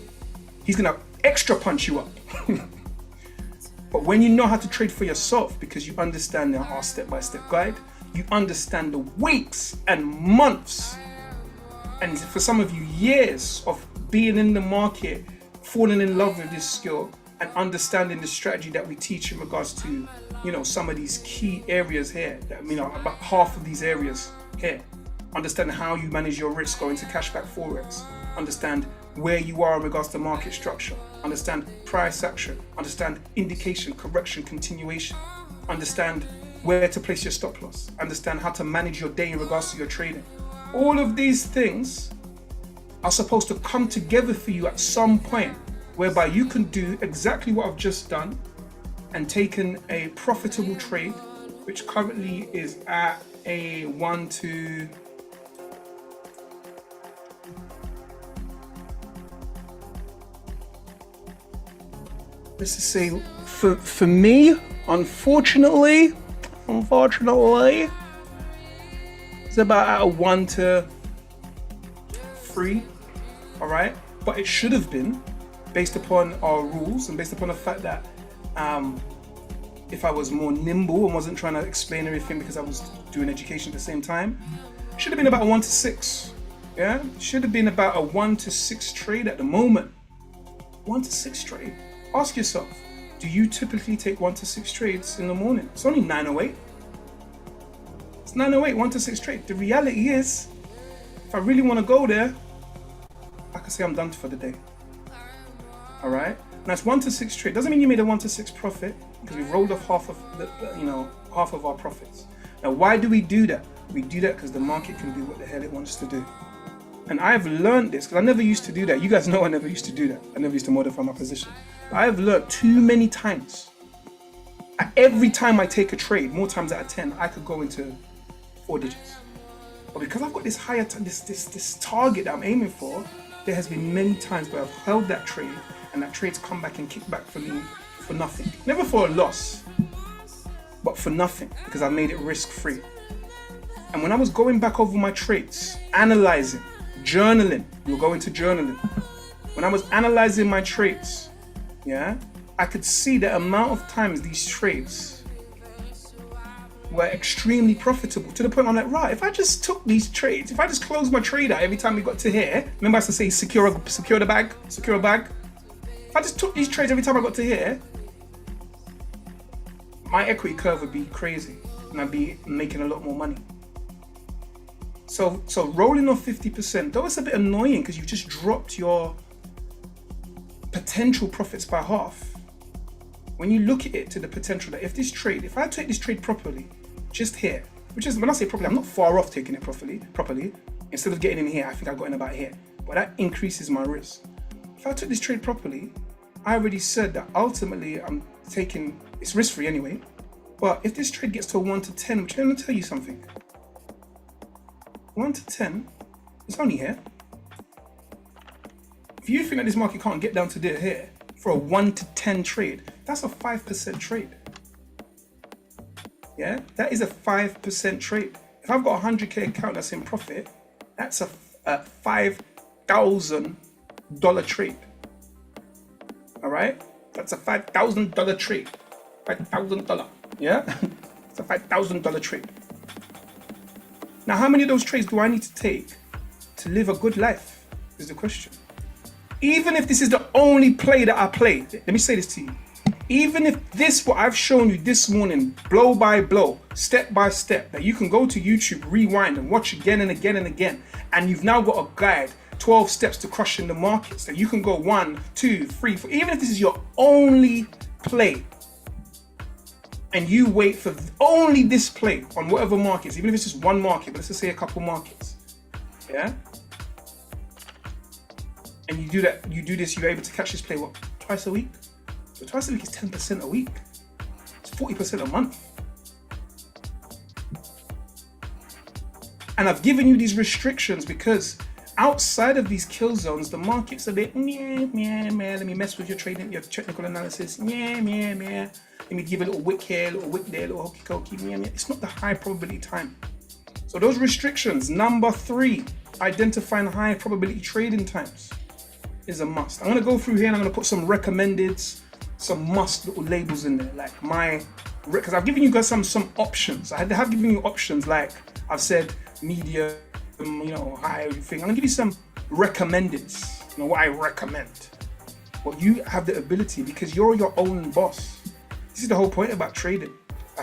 He's going to extra punch you up. But when you know how to trade for yourself, because you understand our step-by-step guide, you understand the weeks and months, and for some of you, years of being in the market, falling in love with this skill, and understanding the strategy that we teach in regards to, some of these key areas here, about half of these areas here. Understand how you manage your risk going to cashback forex. Understand where you are in regards to market structure. Understand price action. Understand indication, correction, continuation. Understand where to place your stop loss. Understand how to manage your day in regards to your trading. All of these things are supposed to come together for you at some point, whereby you can do exactly what I've just done and taken a profitable trade, which currently is at a 1 to... Let's just say, for me, unfortunately, it's about at a 1 to 3, all right? But it should have been, based upon our rules and based upon the fact that if I was more nimble and wasn't trying to explain everything because I was doing education at the same time, it should have been about a 1 to 6, yeah? Should have been about a 1 to 6 trade at the moment. 1 to 6 trade. Ask yourself, do you typically take 1 to 6 trades in the morning? It's only 9:08. It's 9:08, 1 to 6 trade. The reality is, if I really want to go there, I can say I'm done for the day. All right. Now it's 1 to 6 trade. Doesn't mean you made a 1 to 6 profit, because we rolled off half of half of our profits. Now, why do we do that? We do that because the market can do what the hell it wants to do. And I've learned this because I never used to do that. You guys know I never used to do that. I never used to modify my position. I've learned too many times. Every time I take a trade, more times out of 10, I could go into 4 digits. But because I've got this higher, this target that I'm aiming for, there has been many times where I've held that trade and that trade's come back and kicked back for me for nothing. Never for a loss, but for nothing, because I made it risk-free. And when I was going back over my trades, analyzing, journaling, we'll go into journaling. When I was analyzing my trades, yeah, I could see the amount of times these trades were extremely profitable, to the point I'm like, right, if I just took these trades, if I just closed my trade out every time we got to here, remember I used to say secure a bag. If I just took these trades every time I got to here, my equity curve would be crazy and I'd be making a lot more money. So rolling off 50%, though it's a bit annoying because you just dropped your potential profits by half. When you look at it to the potential that if I take this trade properly, just here, which is, when I say properly, I'm not far off taking it properly. Instead of getting in here, I think I got in about here, but that increases my risk. If I took this trade properly, I already said that ultimately I'm taking, it's risk-free anyway, but if this trade gets to a 1 to 10, which I'm gonna tell you something, 1 to 10, it's only here. If you think that this market can't get down to here for a 1 to 10 trade, that's a 5% trade. Yeah, that is a 5% trade. If I've got a 100K account that's in profit, that's a $5,000 trade. All right, that's a $5,000 trade. $5,000. Yeah, it's a $5,000 trade. Now, how many of those trades do I need to take to live a good life? Is the question. Even if this is the only play that I play, let me say this to you. Even if this, what I've shown you this morning, blow by blow, step by step, that you can go to YouTube, rewind and watch again and again and again, and you've now got a guide, 12 steps to crushing the markets, that you can go 1, 2, 3, 4, even if this is your only play, and you wait for only this play on whatever markets, even if it's just one market, but let's just say a couple markets, yeah? And you do that, you do this, you're able to catch this play, what, twice a week? So twice a week is 10% a week. It's 40% a month. And I've given you these restrictions because outside of these kill zones, the markets are a bit, let me mess with your trading, your technical analysis, let me give a little wick here, a little wick there, a little hokey cokey, It's not the high probability time. So those restrictions, number 3, identifying high probability trading times is a must. I'm gonna go through here and I'm gonna put some recommendeds, some must little labels in there, like because I've given you guys some options. I have given you options, like I've said, medium, high, everything. I'm gonna give you some recommendeds, what I recommend. But you have the ability because you're your own boss. This is the whole point about trading.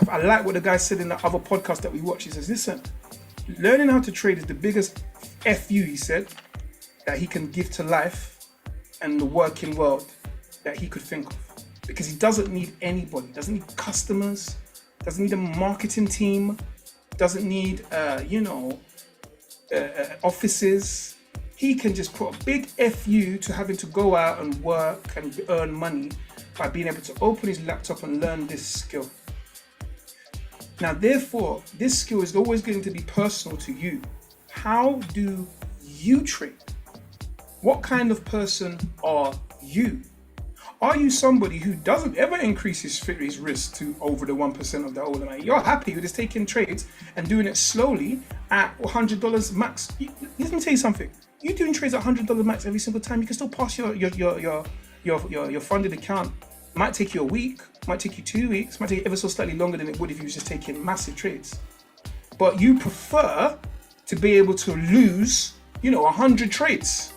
I like what the guy said in the other podcast that we watched. He says, listen, learning how to trade is the biggest FU, he said, that he can give to life and the working world that he could think of. Because he doesn't need anybody, doesn't need customers, doesn't need a marketing team, doesn't need, offices. He can just put a big FU to having to go out and work and earn money by being able to open his laptop and learn this skill. Now, therefore, this skill is always going to be personal to you. How do you trade? What kind of person are you? Are you somebody who doesn't ever increase his risk to over the 1% of the whole amount? You're happy with just taking trades and doing it slowly at $100 max. Let me tell you something. You're doing trades at $100 max every single time. You can still pass your funded account. It might take you a week, might take you 2 weeks, might take you ever so slightly longer than it would if you was just taking massive trades. But you prefer to be able to lose, 100 trades,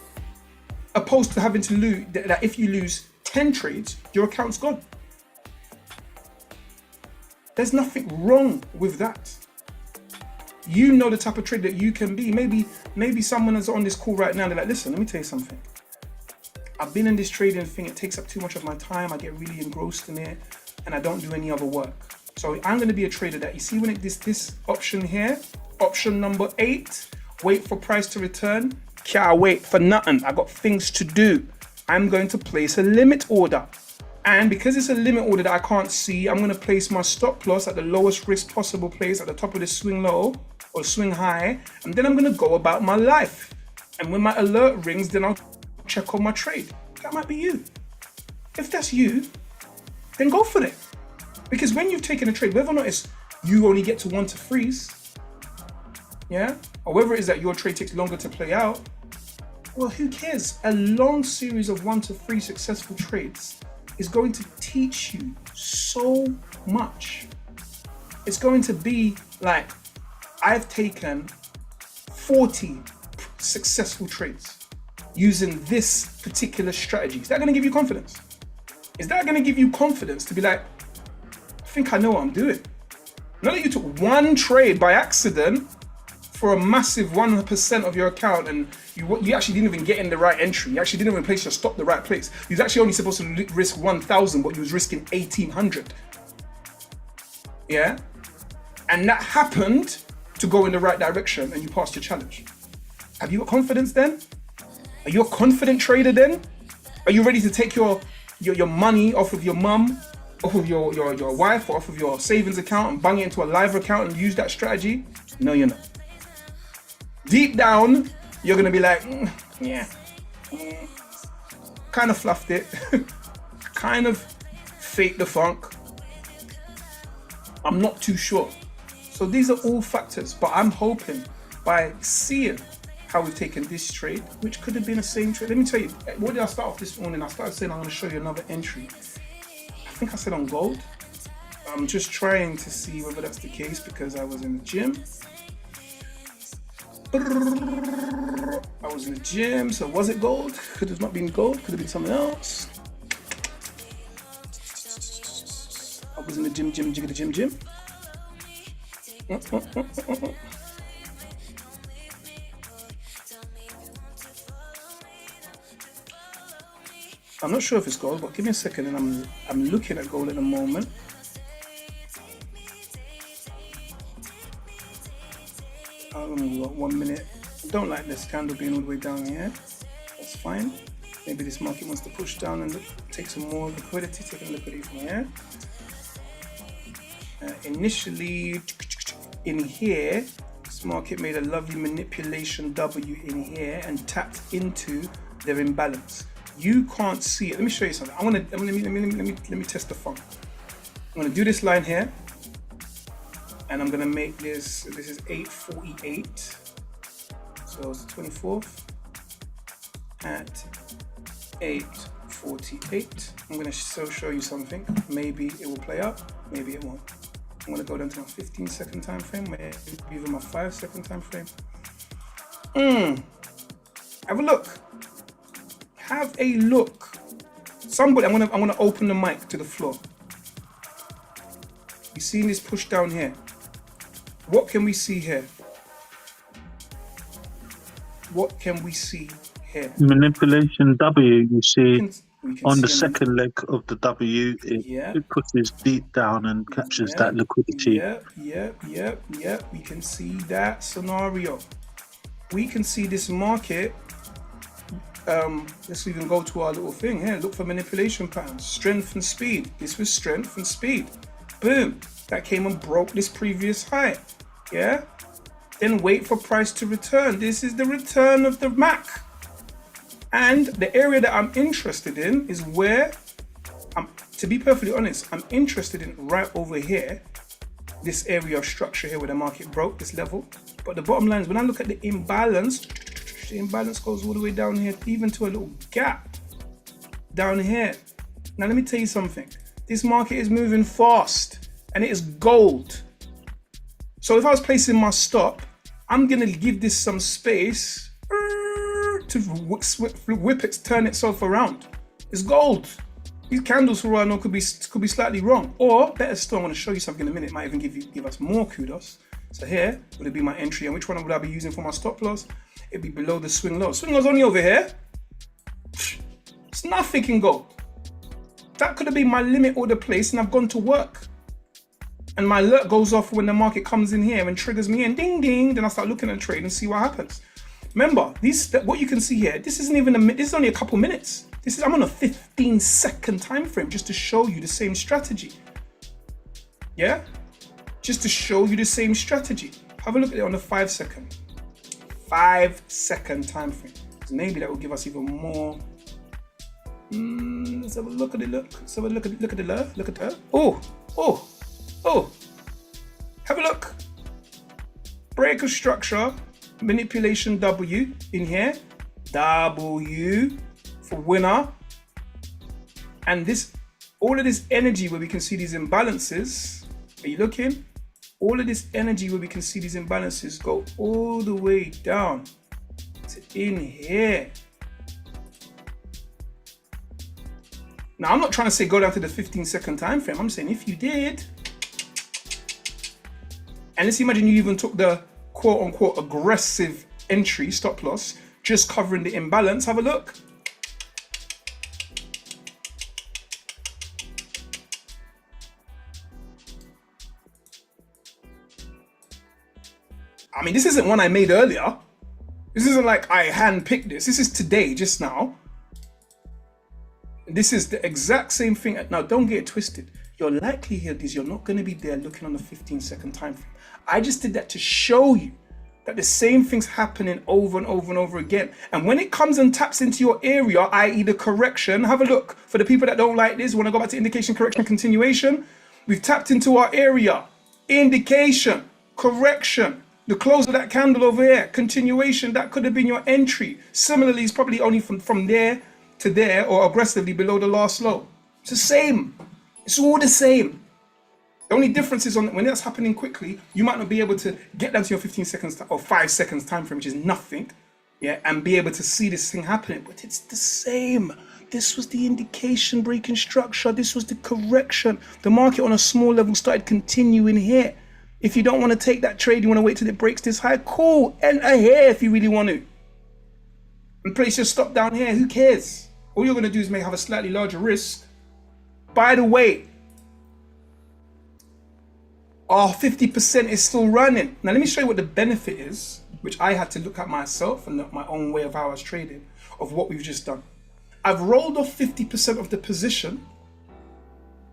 opposed to having to lose, that if you lose 10 trades, your account's gone. There's nothing wrong with that. You know the type of trader that you can be. Maybe someone is on this call right now, they're like, listen, let me tell you something. I've been in this trading thing, it takes up too much of my time, I get really engrossed in it, and I don't do any other work. So I'm gonna be a trader that, you see when this option here, option number 8, wait for price to return, can't wait for nothing, I got things to do. I'm going to place a limit order. And because it's a limit order that I can't see, I'm gonna place my stop loss at the lowest risk possible place at the top of the swing low or swing high. And then I'm gonna go about my life. And when my alert rings, then I'll check on my trade. That might be you. If that's you, then go for it. Because when you've taken a trade, whether or not it's you only get to 1 to freeze, yeah? Or whether it is that your trade takes longer to play out, well, who cares? A long series of 1 to 3 successful trades is going to teach you so much. It's going to be like, I've taken 40 successful trades using this particular strategy. Is that going to give you confidence? Is that going to give you confidence to be like, I think I know what I'm doing? Not that you took one trade by accident for a massive 1% of your account and you actually didn't even get in the right entry. You actually didn't even place your stop the right place. You was actually only supposed to risk 1,000, but you was risking 1,800. Yeah? And that happened to go in the right direction and you passed your challenge. Have you got confidence then? Are you a confident trader then? Are you ready to take your money off of your mum, off of your wife, or off of your savings account and bung it into a live account and use that strategy? No, you're not. Deep down, you're gonna be like, kind of fluffed it, kind of faked the funk. I'm not too sure. So these are all factors, but I'm hoping by seeing how we've taken this trade, which could have been the same trade. Let me tell you, what did I start off this morning? I started saying I'm gonna show you another entry. I think I said on gold. I'm just trying to see whether that's the case because I was in the gym. I was in the gym, so was it gold? Could have not been gold, could have been something else. I was in the gym, jiggity gym. I'm not sure if it's gold, but give me a second, and I'm looking at gold at the moment. Only got 1 minute. I don't like this candle being all the way down here. That's fine. Maybe this market wants to push down and take some more liquidity. Taking liquidity from here. Initially, in here, this market made a lovely manipulation W in here and tapped into their imbalance. You can't see it. Let me show you something. Let me test the funk. I'm gonna do this line here, and I'm gonna make this. This is 8:48, so it's the 24th at 8:48. I'm gonna show you something. Maybe it will play out. Maybe it won't. I'm gonna go down to my 15-second time frame, maybe even my 5-second time frame. Have a look. Have a look. Somebody, I'm gonna open the mic to the floor. You seen this push down here? What can we see here? What can we see here? Manipulation W, you see we can on see the second leg of the W, it pushes deep down and captures that liquidity. Yep. We can see that scenario. We can see this market. Let's even go to our little thing here. Look for manipulation patterns, strength and speed. This was strength and speed. Boom. That came and broke this previous high. Yeah. Then wait for price to return. This is the return of the MAC. And the area that I'm interested in is where, to be perfectly honest, I'm interested in right over here. This area of structure here where the market broke this level. But the bottom line is when I look at the imbalance goes all the way down here, even to a little gap down here. Now let me tell you something. This market is moving fast and it is gold. So if I was placing my stop, I'm gonna give this some space to whip it, turn itself around. It's gold. These candles for all I know could be slightly wrong. Or better still, I'm gonna show you something in a minute. Might even give us more kudos. So here would it be my entry, and which one would I be using for my stop loss? It'd be below the swing low. Swing low's only over here. It's nothing in gold. That could have been my limit order place, and I've gone to work. And my alert goes off when the market comes in here and triggers me, and ding ding. Then I start looking at the trade and see what happens. Remember, what you can see here. This isn't even this is only a couple minutes. I'm on a 15-second time frame just to show you the same strategy. Yeah. Just to show you the same strategy. Have a look at it on the 5-second time frame. So maybe that will give us even more. Let's have a look at it. Let's have a look at her. Oh. Have a look. Break of structure, manipulation W in here. W for winner. And all of this energy where we can see these imbalances. Are you looking? All of this energy where we can see these imbalances go all the way down to in here. Now, I'm not trying to say go down to the 15-second time frame. I'm saying if you did, and let's imagine you even took the quote-unquote aggressive entry stop loss, just covering the imbalance. Have a look. I mean, this isn't one I made earlier. This isn't like I handpicked this. This is today, just now. This is the exact same thing. Now, don't get it twisted. Your likelihood is you're not going to be there looking on the 15-second time frame. I just did that to show you that the same thing's happening over and over and over again. And when it comes and taps into your area, i.e. the correction, have a look. For the people that don't like this, when I go back to indication, correction, continuation, we've tapped into our area. Indication, correction. The close of that candle over here, continuation, that could have been your entry. Similarly, it's probably only from there to there or aggressively below the last low. It's the same. It's all the same. The only difference is when that's happening quickly, you might not be able to get down to your 15 seconds or 5 seconds time frame, which is nothing. yeah, and be able to see this thing happening. But it's the same. This was the indication breaking structure. This was the correction. The market on a small level started continuing here. If you don't want to take that trade, you want to wait till it breaks this high, cool. Enter here if you really want to. And place your stop down here, who cares? All you're going to do is may have a slightly larger risk. By the way, our 50% is still running. Now let me show you what the benefit is, which I had to look at myself and my own way of how I was trading, of what we've just done. I've rolled off 50% of the position,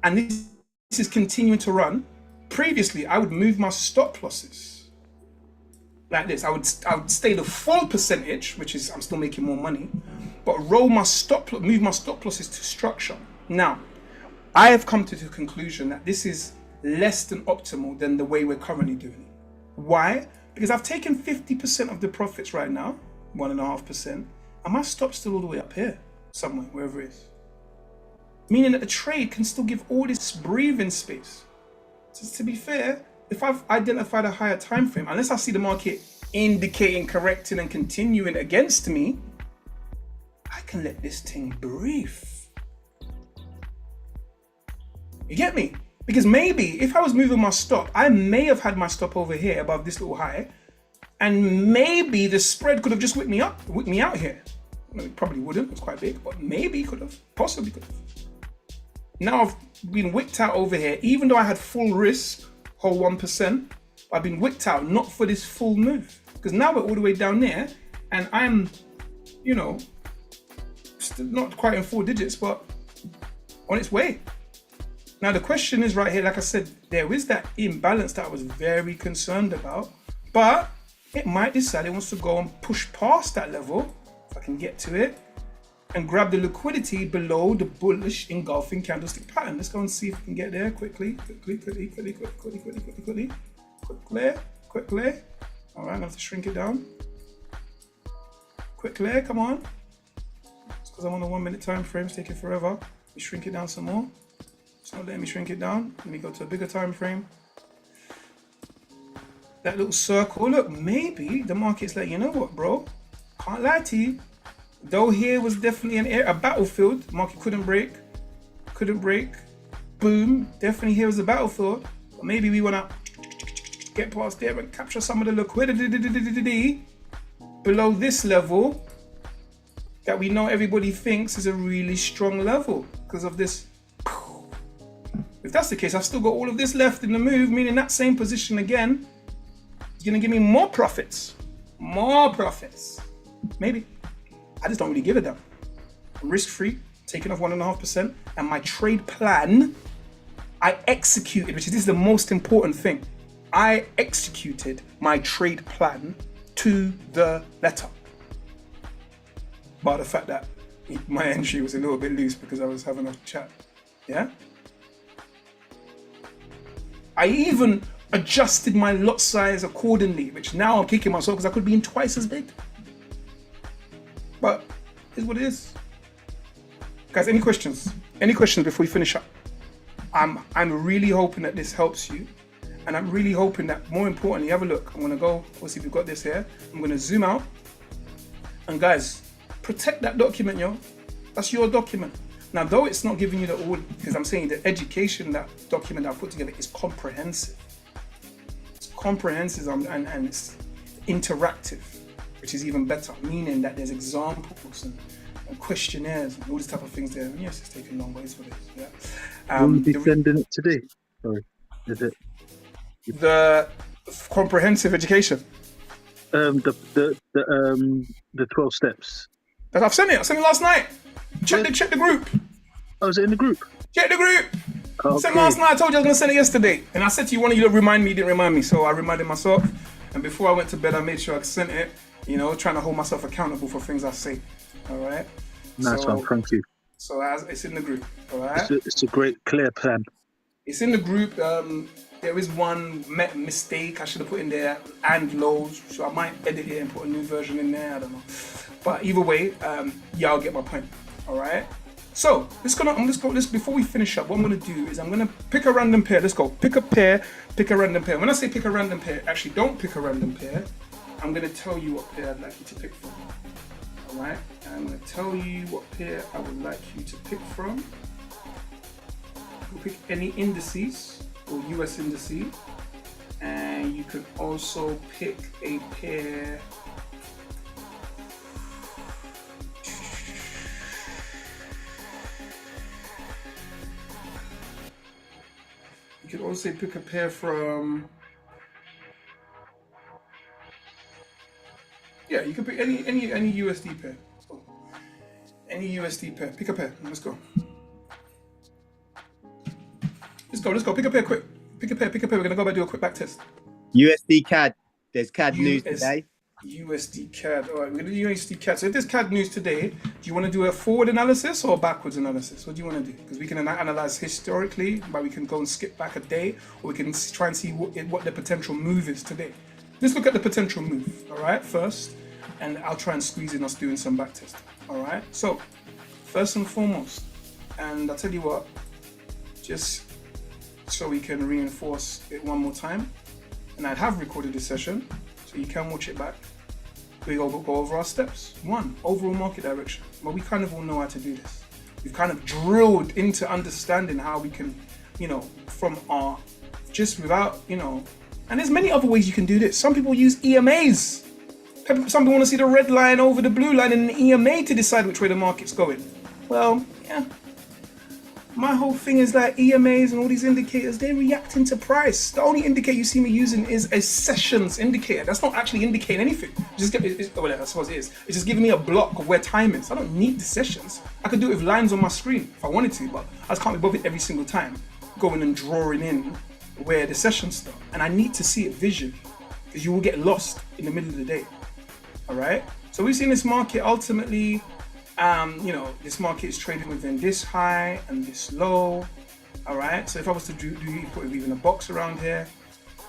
and this is continuing to run. Previously, I would move my stop losses like this. I would stay the full percentage, which is I'm still making more money, but move my stop losses to structure. Now, I have come to the conclusion that this is less than optimal than the way we're currently doing it. Why? Because I've taken 50% of the profits right now, 1.5%, and my stop's still all the way up here, somewhere, wherever it is. Meaning that the trade can still give all this breathing space. So to be fair, if I've identified a higher time frame, unless I see the market indicating, correcting, and continuing against me, I can let this thing breathe. You get me? Because maybe if I was moving my stop, I may have had my stop over here above this little high, and maybe the spread could have just whipped me out here. Well, it probably wouldn't, it's quite big, but maybe could have, possibly could have. Now I've been wicked out over here, even though I had full risk, whole 1%, I've been wicked out, not for this full move. Because now we're all the way down there, and I'm, you know, still not quite in 4 digits, but on its way. Now the question is right here, like I said, there is that imbalance that I was very concerned about, but it might decide it wants to go and push past that level, if I can get to it, and grab the liquidity below the bullish engulfing candlestick pattern. Let's go and see if we can get there quickly. All right, I'm gonna have to shrink it down. Quickly, come on. It's because I'm on a 1 minute time frame, it's taking forever. Let me shrink it down some more. It's not letting me shrink it down. Let me go to a bigger time frame. That little circle, look, maybe the market's like, you know what, bro? Can't lie to you. Though here was definitely a battlefield, the market couldn't break. Boom, definitely here was a battlefield. But maybe we wanna get past there and capture some of the liquidity below this level that we know everybody thinks is a really strong level because of this. If that's the case, I've still got all of this left in the move, meaning that same position again is gonna give me more profits. Maybe. I just don't really give a damn. I'm risk-free, taking off 1.5%, and my trade plan, I executed, which is this is the most important thing. I executed my trade plan to the letter. But the fact that my entry was a little bit loose because I was having a chat, yeah? I even adjusted my lot size accordingly, which now I'm kicking myself because I could be in twice as big. But it's what it is. Guys, any questions? Any questions before we finish up? I'm really hoping that this helps you. And I'm really hoping that, more importantly, have a look. I'm gonna go, obviously we've got this here. I'm gonna zoom out. And guys, protect that document, yo. That's your document. Now, though it's not giving you the all, because I'm saying the education, that document that I put together is comprehensive. It's comprehensive and it's interactive, which is even better, meaning that there's examples and questionnaires and all these type of things there. And yes, it's taking long, but it's what it is. Yeah. Will you be sending it today? Sorry, is it the comprehensive education? The 12 steps. That I've sent it. I sent it last night. Check the group. Oh, is it in the group? Check the group. Okay. Sent last night. I told you I was gonna send it yesterday, and I said to you, one of you to remind me. You didn't remind me, so I reminded myself. And before I went to bed, I made sure I sent it. You know, trying to hold myself accountable for things I say. All right. Nice one, thank you. So it's in the group. All right. It's a great, clear plan. It's in the group. There is one mistake I should have put in there, and lows. So I might edit it and put a new version in there. I don't know. But either way, yeah, I'll get my point. All right. So let's before we finish up. What I'm gonna do is I'm gonna pick a random pair. Let's go. Pick a pair. Pick a random pair. When I say pick a random pair, actually don't pick a random pair. I'm going to tell you what pair I'd like you to pick from. All right, I'm going to tell you what pair I would like you to pick from. You can pick any indices or US indices, and you can also pick a pair. You can also pick a pair from. Yeah, you can pick any USD pair. So, any USD pair. Pick a pair. Let's go. Let's go. Pick a pair quick. Pick a pair. We're gonna go back and do a quick back test. USD CAD. There's CAD news today. USD CAD. All right, we're gonna do USD CAD. So if there's CAD news today, do you want to do a forward analysis or a backwards analysis? What do you want to do? Because we can analyze historically, but we can go and skip back a day, or we can try and see what the potential move is today. Let's look at the potential move. All right, first. And I'll try and squeeze in us doing some back testing. All right. So first and foremost, and I'll tell you what, just so we can reinforce it one more time, and I have recorded this session, so you can watch it back. We go over our steps. 1, overall market direction. Well, we kind of all know how to do this. We've kind of drilled into understanding how we can, from our, just without, and there's many other ways you can do this. Some people use EMAs. Some people want to see the red line over the blue line in an EMA to decide which way the market's going. Well, yeah. My whole thing is that EMAs and all these indicators, they're reacting to price. The only indicator you see me using is a sessions indicator. That's not actually indicating anything. Well, I suppose it is. It's just giving me a block of where time is. I don't need the sessions. I could do it with lines on my screen if I wanted to, but I just can't be bothered every single time going and drawing in where the sessions start. And I need to see it visually, because you will get lost in the middle of the day. All right, so we've seen this market ultimately, this market is trading within this high and this low. All right, so if I was to put even a box around here,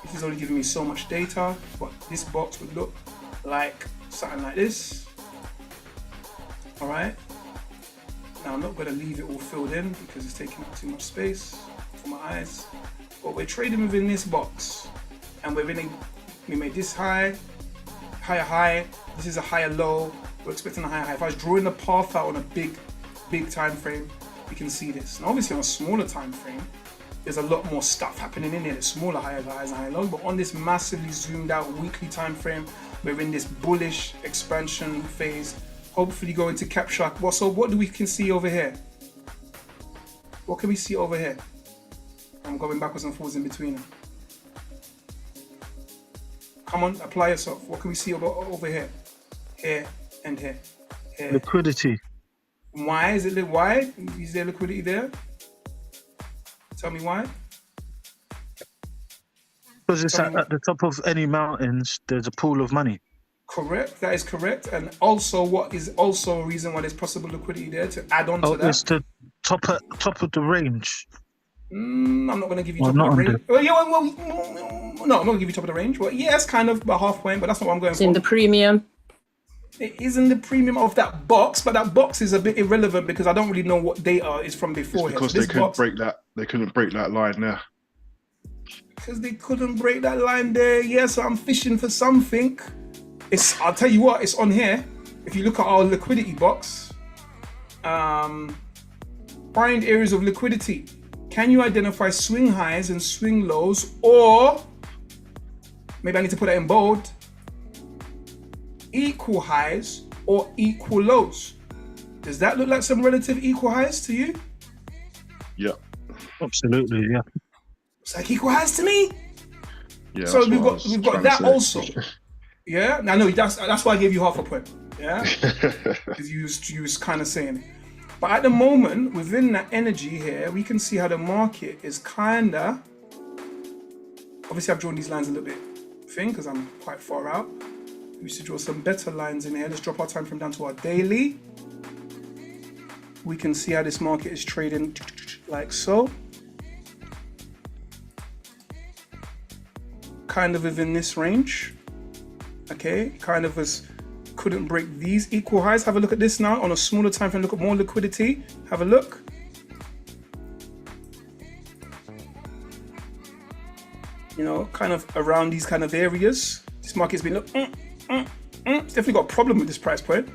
this is only giving me so much data, but this box would look like something like this. All right, now I'm not going to leave it all filled in because it's taking up too much space for my eyes, but we're trading within this box, and we made this higher high, this is a higher low, we're expecting a higher high. If I was drawing the path out on a big time frame, you can see this. And obviously on a smaller time frame, there's a lot more stuff happening in there. There's smaller higher highs and higher lows, but on this massively zoomed out weekly time frame, we're in this bullish expansion phase, hopefully going to capture. So what do we can see over here? What can we see over here? I'm going backwards and forwards in between them. Come on, apply yourself. What can we see over here? Here and here. Here. Liquidity. Why is it? Why is there liquidity there? Tell me why. Because it's at the top of any mountains, there's a pool of money. Correct. That is correct. And also, what is also a reason why there's possible liquidity there to add on to that? It's the top of the range. I'm not going to give you top of the range. No, I'm not going to give you top of the range. Well, yes, kind of about half point, but that's not what I'm going for. It's in the premium. It is in the premium of that box, but that box is a bit irrelevant because I don't really know what data is from before. It's because they couldn't break that line there. Because they couldn't break that line there. Yeah, so I'm fishing for something. I'll tell you what, it's on here. If you look at our liquidity box, find areas of liquidity. Can you identify swing highs and swing lows, or maybe I need to put that in bold, equal highs or equal lows? Does that look like some relative equal highs to you? Yeah. Absolutely, yeah. It's like equal highs to me. Yeah. So we've got that also. Yeah. I know that's why I gave you half a point. Yeah. Because you was kind of saying it. But at the moment, within that energy here, we can see how the market is kinda. Obviously, I've drawn these lines a little bit thin because I'm quite far out. We should draw some better lines in here. Let's drop our time frame down to our daily. We can see how this market is trading like so. Kind of within this range. Okay, kind of couldn't break these equal highs. Have a look at this now on a smaller time frame. Look at more liquidity. Have a look. Kind of around these kind of areas. This market's been It's definitely got a problem with this price point.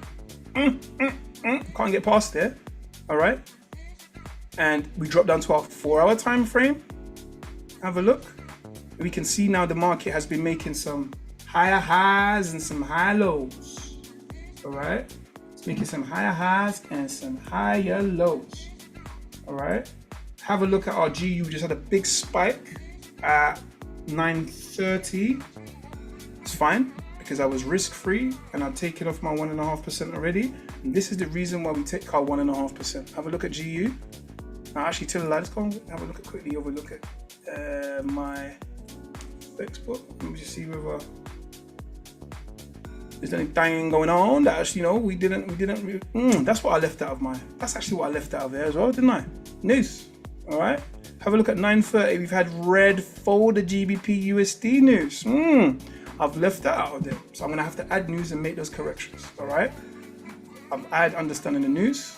Can't get past there. All right. And we drop down to our 4-hour time frame. Have a look. We can see now the market has been making some higher highs and some higher lows. All right. It's making some higher highs and some higher lows. All right. Have a look at our GU. We just had a big spike at 9:30. It's fine because I was risk-free and I'd taken off my 1.5% already. And this is the reason why we take our 1.5%. Have a look at GU. Now, actually, tell a lie. Let's go and have a look at quickly. Overlook at my export. Let me just see whether there's anything going on that actually, we didn't. That's what I left out of my. That's actually what I left out of there as well, didn't I? News. All right. Have a look at 9:30. We've had red for the GBP USD news. I've left that out of there, so I'm gonna have to add news and make those corrections. All right. I've added understanding the news.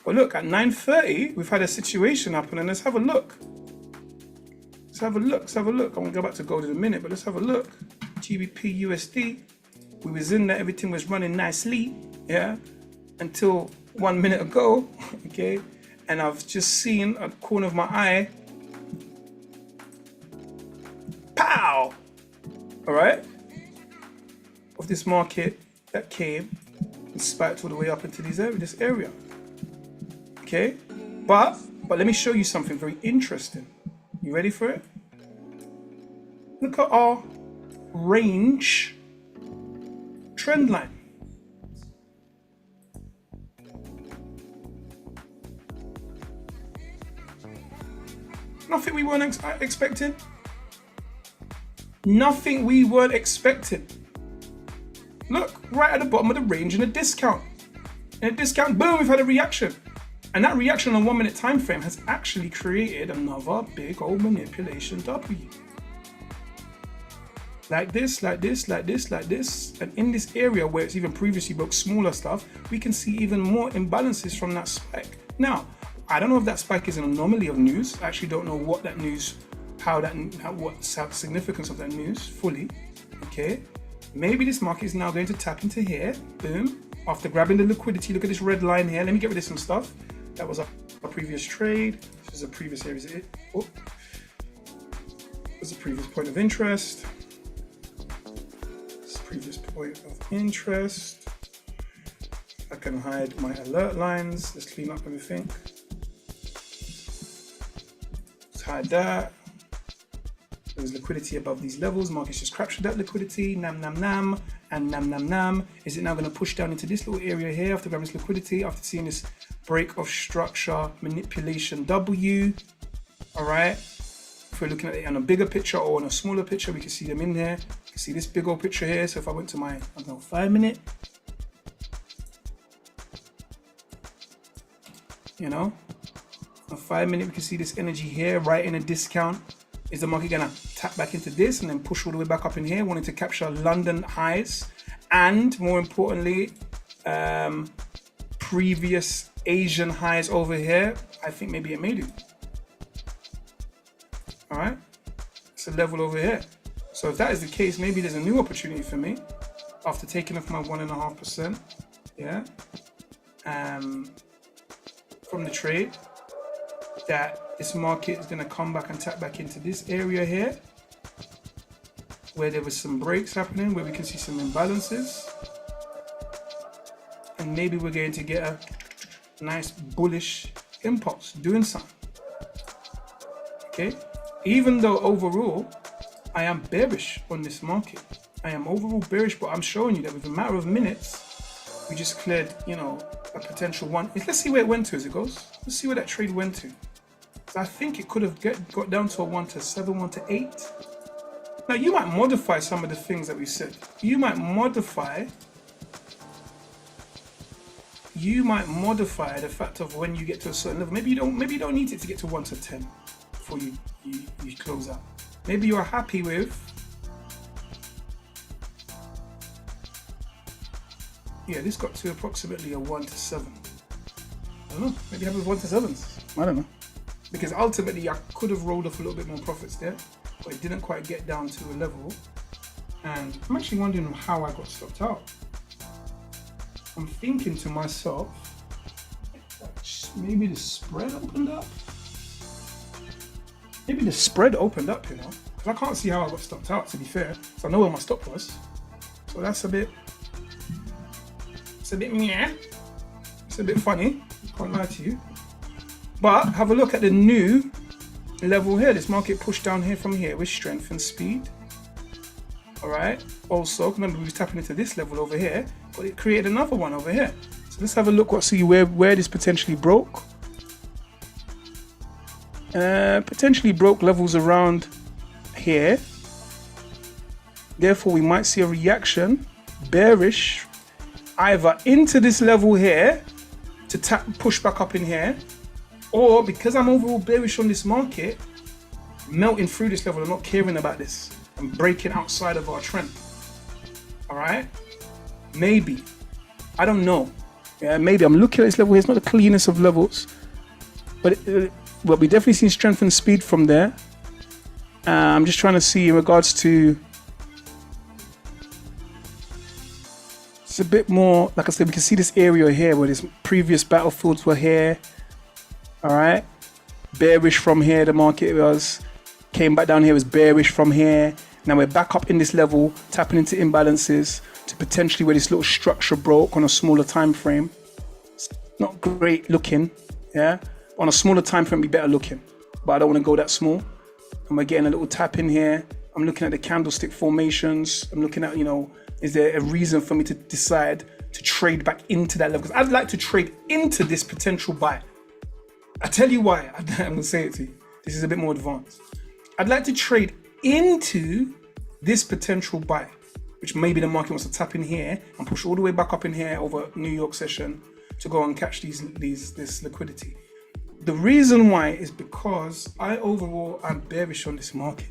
But look, at 9:30, we've had a situation happen, and let's have a look. Let's have a look. I'm gonna go back to gold in a minute, but let's have a look. GBP USD. We was in there, everything was running nicely, yeah, until 1 minute ago, okay? And I've just seen at the corner of my eye, pow! All right? Of this market that came and spiked all the way up into this area. Okay? But let me show you something very interesting. You ready for it? Look at our range trend line. Nothing we weren't expecting. Nothing we weren't expecting. Look, right at the bottom of the range in a discount. In a discount, boom, we've had a reaction. And that reaction on a 1 minute time frame has actually created another big old manipulation W. Like this, like this, like this, like this. And in this area where it's even previously broke smaller stuff, we can see even more imbalances from that spike. Now, I don't know if that spike is an anomaly of news. I actually don't know what that news, what's the significance of that news fully, okay? Maybe this market is now going to tap into here, boom. After grabbing the liquidity, look at this red line here. Let me get rid of some stuff. That was a previous trade. This is a previous area. This is a previous point of interest. This is previous point of interest. I can hide my alert lines. Let's clean up everything. Let's hide that. There's liquidity above these levels. Market's just captured that liquidity. Nam, nam, nam. And nam, nam, nam. Is it now going to push down into this little area here after grabbing this liquidity, after seeing this break of structure, manipulation W? All right. If we're looking at it on a bigger picture or on a smaller picture, we can see them in there. You can see this big old picture here. So if I went to my, I don't know, 5 minute, a 5 minute, we can see this energy here, right in a discount. Is the market gonna tap back into this and then push all the way back up in here, wanting to capture London highs and, more importantly, previous Asian highs over here? I think maybe it may do. All right, it's a level over here. So if that is the case, maybe there's a new opportunity for me after taking off my 1.5%, yeah, from the trade, that this market is going to come back and tap back into this area here where there was some breaks happening, where we can see some imbalances, and maybe we're going to get a nice bullish impulse doing something. Okay, even though overall I am bearish on this market, I am overall bearish, but I'm showing you that with a matter of minutes we just cleared, a potential one. Let's see where it went to as it goes. Let's see where that trade went to. I think it could have got down to a 1 to 7, 1 to 8. Now you might modify some of the things that we said. You might modify the fact of when you get to a certain level. Maybe you don't need it to get to 1 to 10 before you close out. Maybe you're happy with, this got to approximately a 1 to 7. I don't know, maybe happy with 1 to 7s. I don't know. Because ultimately I could have rolled off a little bit more profits there, but it didn't quite get down to a level. And I'm actually wondering how I got stopped out. I'm thinking to myself, maybe the spread opened up. Maybe the spread opened up, you know, because I can't see how I got stopped out, to be fair. So I know where my stop was. So that's a bit, it's a bit meh. It's a bit funny, can't lie to you. But have a look at the new level here. This market pushed down here from here with strength and speed. All right. Also, remember we was tapping into this level over here, but it created another one over here. So let's have a look. See where this potentially broke. Potentially broke levels around here. Therefore, we might see a reaction, bearish, either into this level here to push back up in here, or because I'm overall bearish on this market, melting through this level and not caring about this and breaking outside of our trend. All right, maybe, I don't know. Yeah, maybe I'm looking at this level here. It's not the cleanest of levels, but well, we definitely seen strength and speed from there. I'm just trying to see in regards to, it's a bit more, like I said, we can see this area here where these previous battlefields were here. All right, bearish from here, the market was, came back down here, was bearish from here. Now we're back up in this level, tapping into imbalances to potentially where this little structure broke on a smaller time frame. It's not great looking, yeah. On a smaller time frame, be better looking, but I don't want to go that small. And we're getting a little tap in here. I'm looking at the candlestick formations. I'm looking at, you know, is there a reason for me to decide to trade back into that level? Because I'd like to trade into this potential buy. I tell you why. I'm gonna say it to you. This is a bit more advanced. I'd like to trade into this potential buy, which maybe the market wants to tap in here and push all the way back up in here over New York session to go and catch this liquidity. The reason why is because I'm bearish on this market.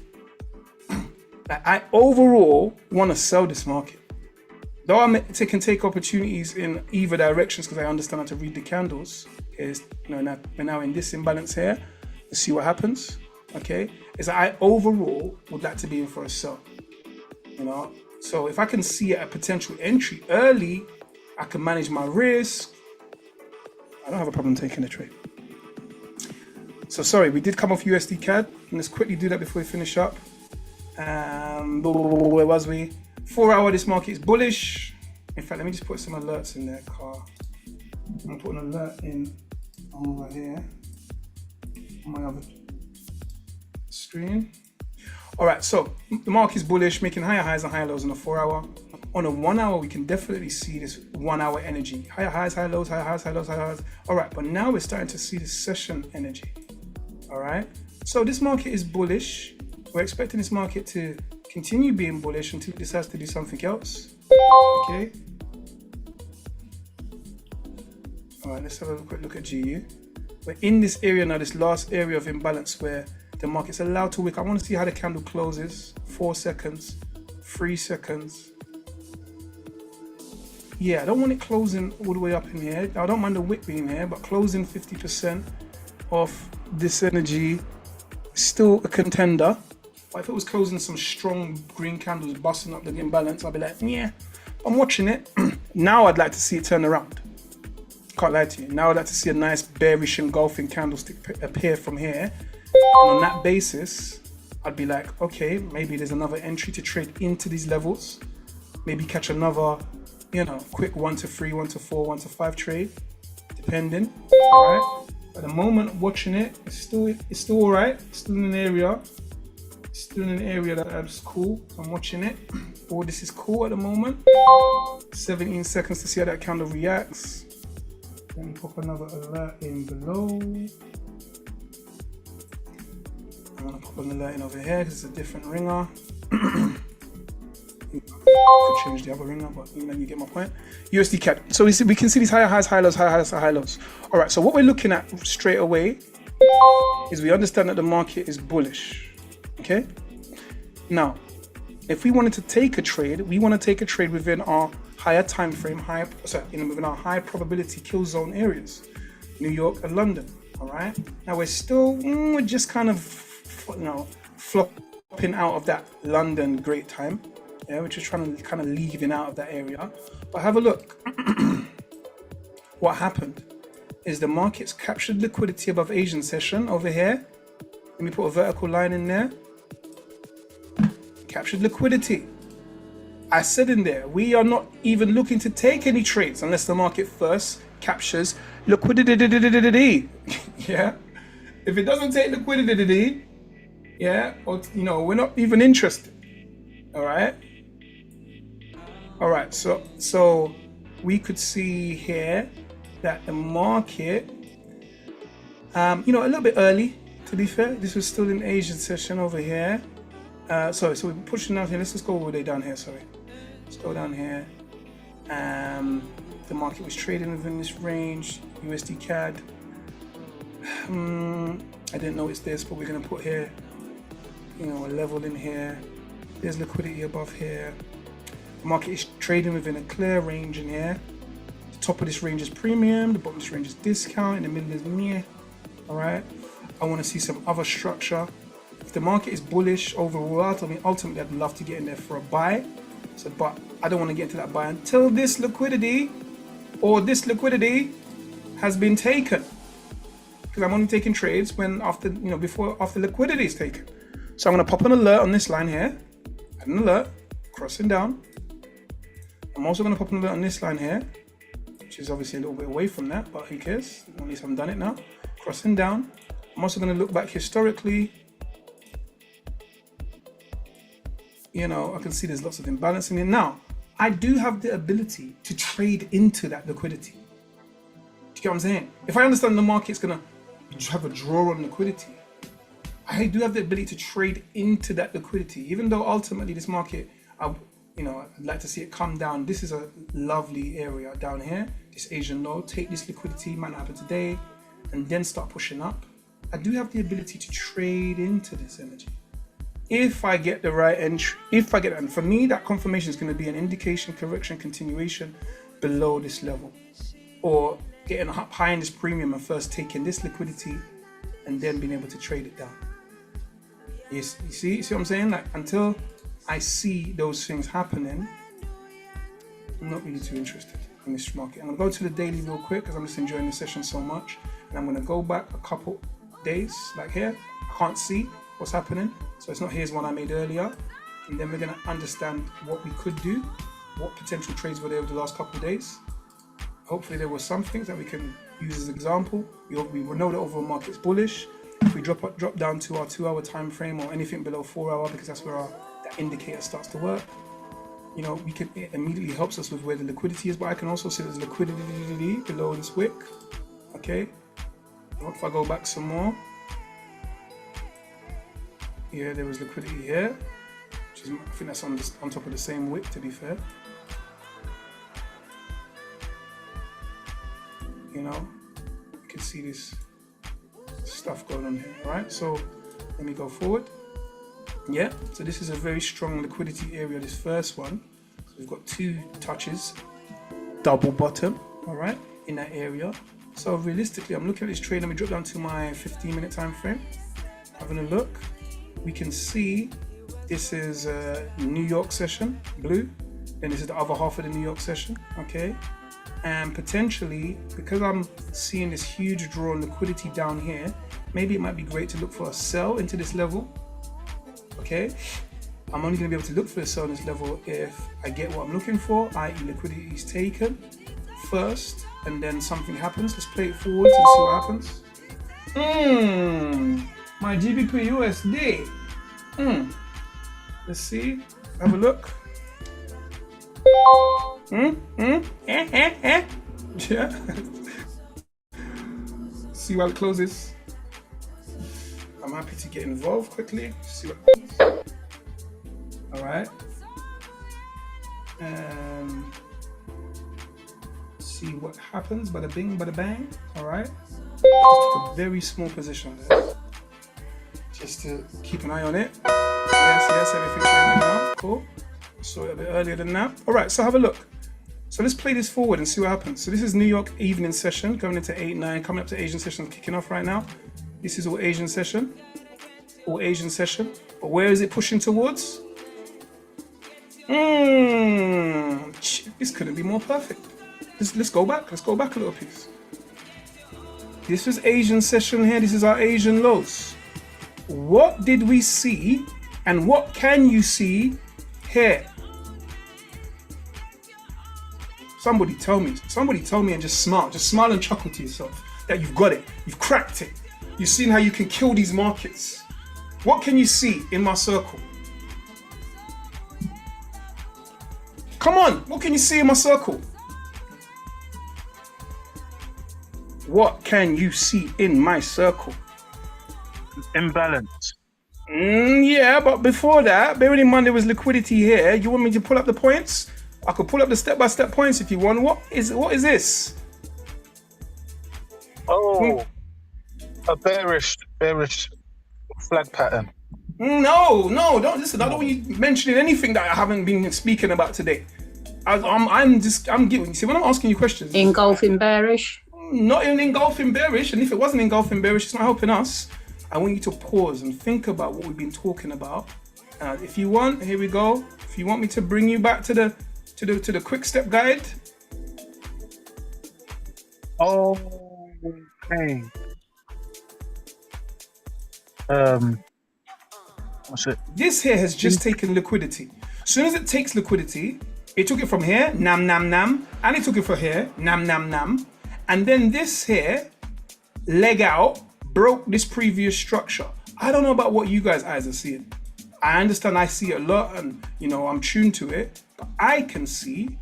I overall want to sell this market. Though I can take opportunities in either directions because I understand how to read the candles. Is, you know, we're now in this imbalance here. Let's see what happens. Okay, is that I overall would like to be in for a sell. You know, so if I can see a potential entry early, I can manage my risk. I don't have a problem taking a trade. So sorry, we did come off USD CAD. Let's quickly do that before we finish up. Where was we? 4 hour, this market is bullish. In fact, let me just put some alerts in there, car. I'm gonna put an alert in over here on my other screen. All right, so the market is bullish, making higher highs and higher lows on a 4 hour. On a 1 hour, we can definitely see this 1 hour energy. Higher highs, higher lows, higher highs, higher lows, higher highs. All right, but now we're starting to see the session energy. All right, so this market is bullish. We're expecting this market to continue being bullish until it decides to do something else. Okay. All right, let's have a quick look at GU. We're in this area now, this last area of imbalance where the market's allowed to wick. I want to see how the candle closes. 4 seconds, 3 seconds. Yeah, I don't want it closing all the way up in here. I don't mind the wick being here, but closing 50% of this energy is still a contender. But if it was closing some strong green candles, busting up the imbalance, I'd be like, yeah, I'm watching it. Now I'd like to see it turn around. Can't lie to you. Now I'd like to see a nice bearish engulfing candlestick appear from here. And on that basis, I'd be like, okay, maybe there's another entry to trade into these levels. Maybe catch another, you know, quick 1 to 3, 1 to 4, 1 to 5 trade, depending. All right. At the moment, watching it, it's still all right. It's still in an area. It's still in an area that's cool. So I'm watching it. Oh, this is cool at the moment. 17 seconds to see how that candle reacts. Let me pop another alert in below. I'm gonna pop an alert in over here because it's a different ringer. Could change the other ringer, but you know, you get my point. USD CAD. So we can see these higher highs, high lows, higher highs, high lows. All right. So what we're looking at straight away is we understand that the market is bullish. Okay. Now, if we wanted to take a trade, we want to take a trade within our higher time frame, within our high probability kill zone areas, New York and London. All right. Now we're just kind of, you know, flopping out of that London great time. Yeah, we're just trying to kind of leaving out of that area. But have a look. What happened is the markets captured liquidity above Asian session over here. Let me put a vertical line in there. Captured liquidity. I said in there, we are not even looking to take any trades unless the market first captures liquidity. Yeah. If it doesn't take liquidity, yeah, or we're not even interested. All right. All right. So we could see here that the market, a little bit early, to be fair. This was still in Asian session over here. So we're pushing down here. Let's just go all the way down here. Sorry. Let's go down here. The market was trading within this range. USD CAD. I didn't notice this, but we're going to put here, a level in here. There's liquidity above here. The market is trading within a clear range in here. The top of this range is premium. The bottom of this range is discount. In the middle is meh. All right. I want to see some other structure. If the market is bullish overall, ultimately I'd love to get in there for a buy. So, but I don't want to get into that buy until this liquidity has been taken. Because I'm only taking trades when after liquidity is taken. So I'm going to pop an alert on this line here. Add an alert, crossing down. I'm also going to pop an alert on this line here, which is obviously a little bit away from that, but who cares? At least I've done it now. Crossing down. I'm also going to look back historically. I can see there's lots of imbalance in it. Now, I do have the ability to trade into that liquidity. Do you get what I'm saying? If I understand the market's going to have a draw on liquidity, I do have the ability to trade into that liquidity. Even though ultimately this market, I'd like to see it come down. This is a lovely area down here. This Asian low, take this liquidity, might not happen today, and then start pushing up. I do have the ability to trade into this energy. If I get the right entry, and for me, that confirmation is going to be an indication, correction, continuation below this level, or getting up high in this premium and first taking this liquidity and then being able to trade it down. You see what I'm saying? Like, until I see those things happening, I'm not really too interested in this market. I'm going to go to the daily real quick because I'm just enjoying the session so much, and I'm going to go back a couple days, like here. I can't see what's happening, so it's not here's one I made earlier, and then we're going to understand what we could do, what potential trades were there over the last couple of days. Hopefully there were some things that we can use as an example. We will know that overall market's bullish. If we drop down to our 2-hour time frame or anything below 4-hour, because that's where that indicator starts to work, it immediately helps us with where the liquidity is. But I can also see there's liquidity below this wick. Okay, what if I go back some more? Yeah, there was liquidity here, which is, I think that's on top of the same wick, to be fair. You can see this stuff going on here, right? So let me go forward. Yeah, so this is a very strong liquidity area, this first one. So we've got 2 touches, double bottom, all right, in that area. So realistically, I'm looking at this trade. Let me drop down to my 15-minute time frame. Having a look, we can see this is a New York session, blue. Then this is the other half of the New York session, okay? And potentially, because I'm seeing this huge draw on liquidity down here, maybe it might be great to look for a sell into this level, okay? I'm only going to be able to look for a sell in this level if I get what I'm looking for, i.e. liquidity is taken first, and then something happens. Let's play it forward and see what happens. My GBP USD. Let's see. Have a look. Yeah. See how it closes. I'm happy to get involved quickly. See what happens. All right. See what happens. Bada bing, bada bang. All right. Just took a very small position there, just to keep an eye on it. Yes, everything's ready now. Cool. Saw it a bit earlier than that. All right, so have a look. So let's play this forward and see what happens. So this is New York evening session, going into 8-9, coming up to Asian session, kicking off right now. This is all Asian session. But where is it pushing towards? This couldn't be more perfect. Let's go back. Let's go back a little piece. This was Asian session here. This is our Asian lows. What did we see and what can you see here? Somebody tell me and just smile and chuckle to yourself that you've got it, you've cracked it. You've seen how you can kill these markets. What can you see in my circle? Come on, what can you see in my circle? What can you see in my circle? Imbalance. Yeah, but before that, bearing in mind there was liquidity here. You want me to pull up the points? I could pull up the step-by-step points if you want. What is this? Oh, a bearish flag pattern. No, don't listen. I don't want you mentioning anything that I haven't been speaking about today. I'm giving. See, when I'm asking you questions, Engulfing bearish. Not even engulfing bearish, and if it wasn't engulfing bearish, it's not helping us. I want you to pause and think about what we've been talking about. If you want, here we go. If you want me to bring you back to the quick step guide. Okay. What's it? This here has just taken liquidity. As soon as it takes liquidity, it took it from here, nam, and it took it from here, nam. And then this here, leg out, broke this previous structure. I don't know about what you guys' eyes are seeing. I understand I see it a lot and, I'm tuned to it, but I can see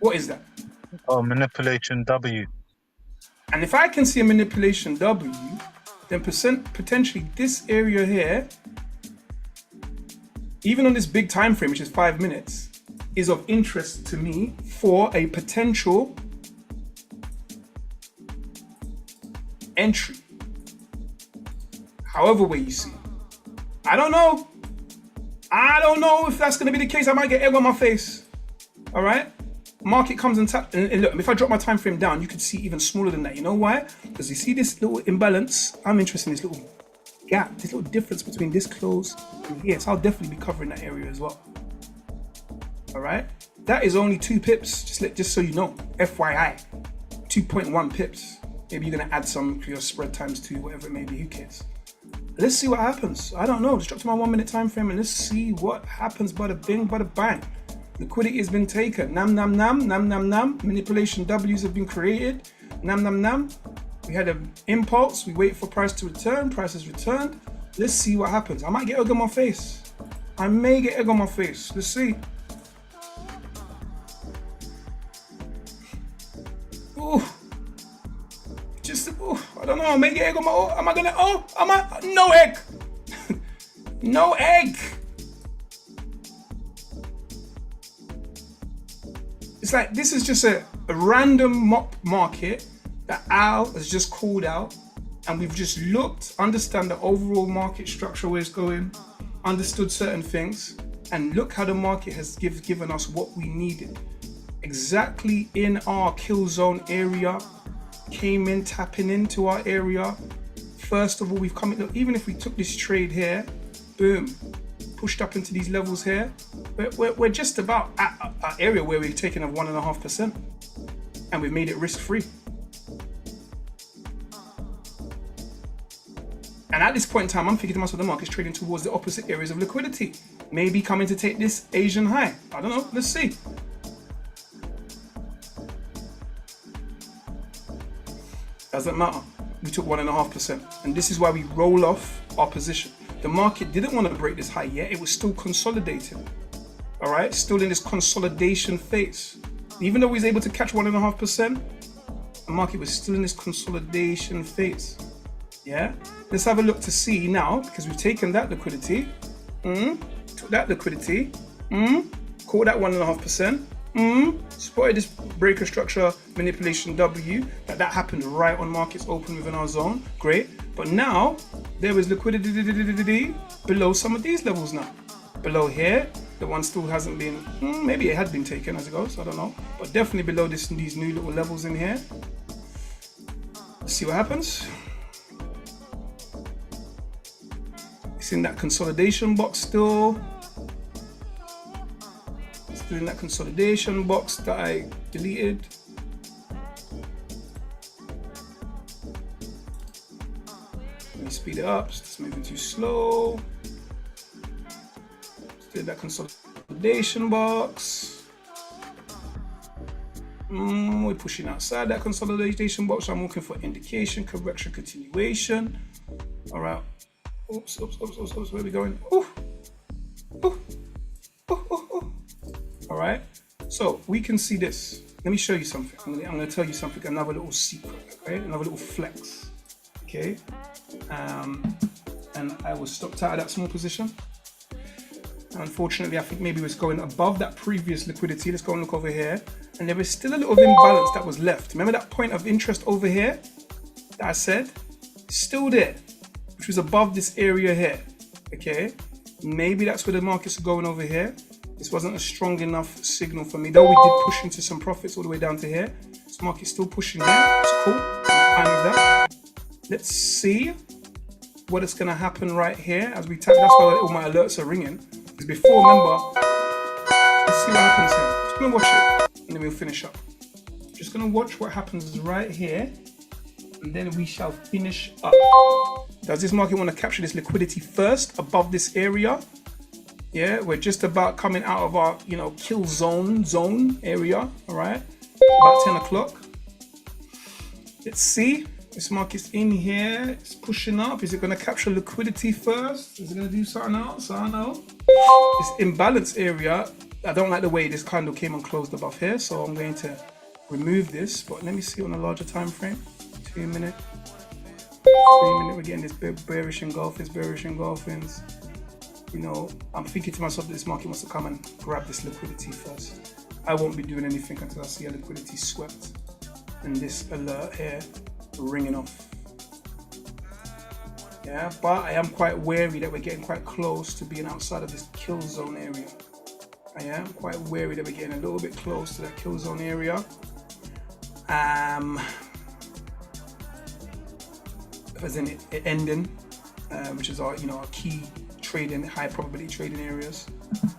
what is that? Oh, manipulation W. And if I can see a manipulation W, then potentially this area here, even on this big time frame, which is 5 minutes, is of interest to me for a potential entry. However way you see it. I don't know if that's going to be the case. I might get egg on my face. All right. Market comes and tap, and look, if I drop my time frame down, you could see even smaller than that. You know why? Because you see this little imbalance. I'm interested in this little gap, this little difference between this close and here. So I'll definitely be covering that area as well. All right. That is only 2 pips. Just so you know, FYI, 2.1 pips. Maybe you're gonna add some for your spread times 2, whatever it may be. Who cares? Let's see what happens. I don't know. Just drop to my 1 minute time frame and let's see what happens. Bada bing, bada bang. Liquidity has been taken. Nam. Manipulation W's have been created. Nam. We had an impulse. We wait for price to return. Price has returned. Let's see what happens. I might get egg on my face. I may get egg on my face. Let's see. Ooh. I don't know. I may get egg on my. No egg. No egg. It's like this is just a random mop market that Al has just called out, and we've just looked, understand the overall market structure, where it's going, understood certain things, and look how the market has given us what we needed. Exactly in our kill zone area, came in, tapping into our area. First of all, we've come in, look, even if we took this trade here, boom, pushed up into these levels here, we're just about at an area where we've taken a 1.5%, and we've made it risk-free. And at this point in time, I'm thinking to myself, the market's trading towards the opposite areas of liquidity, maybe coming to take this Asian high. I don't know. Let's see. Doesn't matter. We took 1.5%, and this is why we roll off our position. The market didn't want to break this high yet. It was still consolidating. All right, still in this consolidation phase. Even though we was able to catch 1.5%, the market was still in this consolidation phase. Yeah. Let's have a look to see now, because we've taken that liquidity, took that liquidity, caught that 1.5%, spotted this breaker structure manipulation W, that happened right on markets open within our zone. Great. But now there is liquidity below some of these levels now. Below here, the one still hasn't been, maybe it had been taken as it goes, I don't know. But definitely below these new little levels in here. Let's see what happens. It's in that consolidation box still. Still in that consolidation box that I deleted. Let me speed it up. It's moving too slow. Still in that consolidation box. We're pushing outside that consolidation box. I'm looking for indication, correction, continuation. All right. Oops. Where are we going? Ooh. All right. So we can see this. Let me show you something. I'm going to tell you something. Another little secret. Okay. Another little flex. Okay. And I was stopped out of that small position. Unfortunately, I think maybe it was going above that previous liquidity. Let's go and look over here. And there is still a little imbalance that was left. Remember that point of interest over here that I said? Still there, which was above this area here. Okay, maybe that's where the markets are going over here. This wasn't a strong enough signal for me, though we did push into some profits all the way down to here. This market's still pushing here. It's cool. I'm fine with that. Let's see what is going to happen right here as we tap. That's why all my alerts are ringing. Because before, remember, let's see what happens here. Just gonna watch it, and then we'll finish up. Just gonna watch what happens right here, and then we shall finish up. Does this market want to capture this liquidity first above this area? Yeah, we're just about coming out of our, kill zone area. All right, about 10 o'clock. Let's see. This market's in here. It's pushing up. Is it going to capture liquidity first? Is it going to do something else? I don't know. This imbalance area, I don't like the way this candle came and closed above here, so I'm going to remove this. But let me see on a larger time frame. 2 minute, 3 minute. We're getting this bearish engulfings. I'm thinking to myself that this market wants to come and grab this liquidity first. I won't be doing anything until I see a liquidity swept and this alert here ringing off. Yeah, but I am quite wary that we're getting quite close to being outside of this kill zone area. I am quite wary that we're getting a little bit close to that kill zone area. As in it ending, which is our our key trading, high probability trading areas.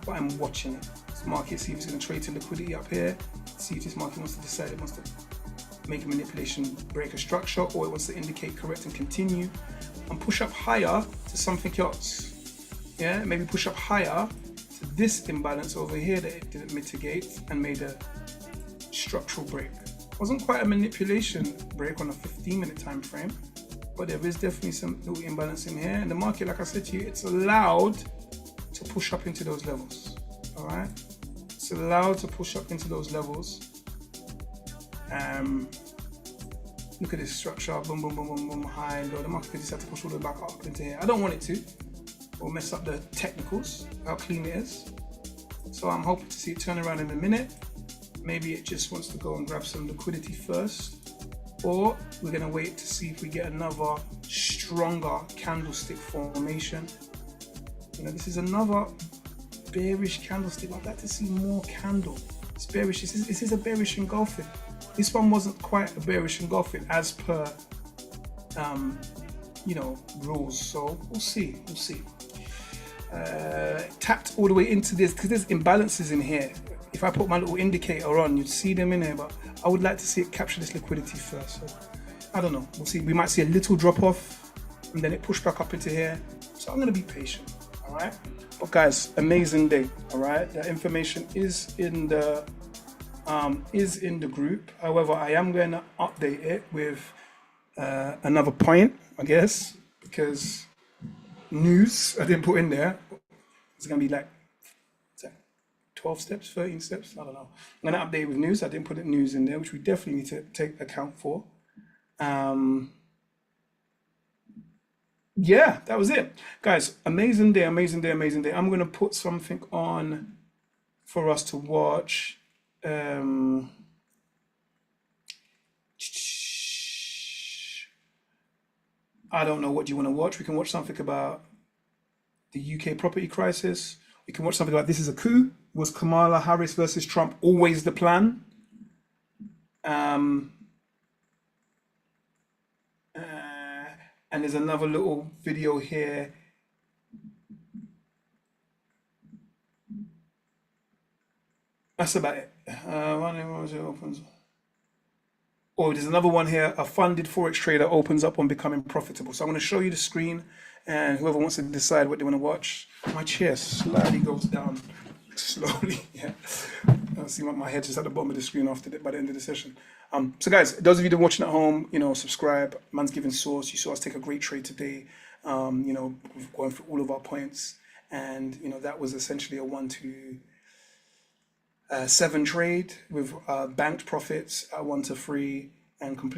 But I'm watching it. This market, see if it's going to trade to liquidity up here. See if this market wants to decide it wants to make a manipulation, break a structure, or it wants to indicate correct and continue and push up higher to something else. Yeah, maybe push up higher to this imbalance over here that it didn't mitigate and made a structural break. Wasn't quite a manipulation break on a 15-minute time frame, but there is definitely some little imbalance in here. And the market, like I said to you, it's allowed to push up into those levels. All right, it's allowed to push up into those levels. Look at this structure, boom, boom, boom, boom, boom, high, low. The market could decide to push all the way back up into here. I don't want it to. It'll mess up the technicals, how clean it is. So I'm hoping to see it turn around in a minute. Maybe it just wants to go and grab some liquidity first, or we're gonna wait to see if we get another stronger candlestick formation. This is another bearish candlestick. I'd like to see more candle. It's bearish. This is a bearish engulfing. This one wasn't quite a bearish engulfing as per, rules. So we'll see. Tapped all the way into this because there's imbalances in here. If I put my little indicator on, you'd see them in here. But I would like to see it capture this liquidity first. So I don't know. We'll see. We might see a little drop off, and then it push back up into here. So I'm gonna be patient. All right. But guys, amazing day. All right. The information is in the group. However, I am going to update it with another point, I guess, because news I didn't put in there. It's going to be like 12 steps, 13 steps. I don't know. I'm going to update with news. I didn't put news in there, which we definitely need to take account for. Yeah, that was it. Guys, amazing day. I'm going to put something on for us to watch. I don't know, what do you want to watch? We can watch something about the UK property crisis. We can watch something about this is a coup. Was Kamala Harris versus Trump always the plan? And there's another little video here That's about it. Opens. Oh, there's another one here. A funded forex trader opens up on becoming profitable. So I'm going to show you the screen, and whoever wants to decide what they want to watch. My chair slightly goes down slowly. Yeah, I see my head just at the bottom of the screen by the end of the session. So guys, those of you that are watching at home, subscribe. Man's giving source. You saw us take a great trade today. We've gone through all of our points, and that was essentially a 1 to 7 trade with banked profits at 1 to 3 and complete.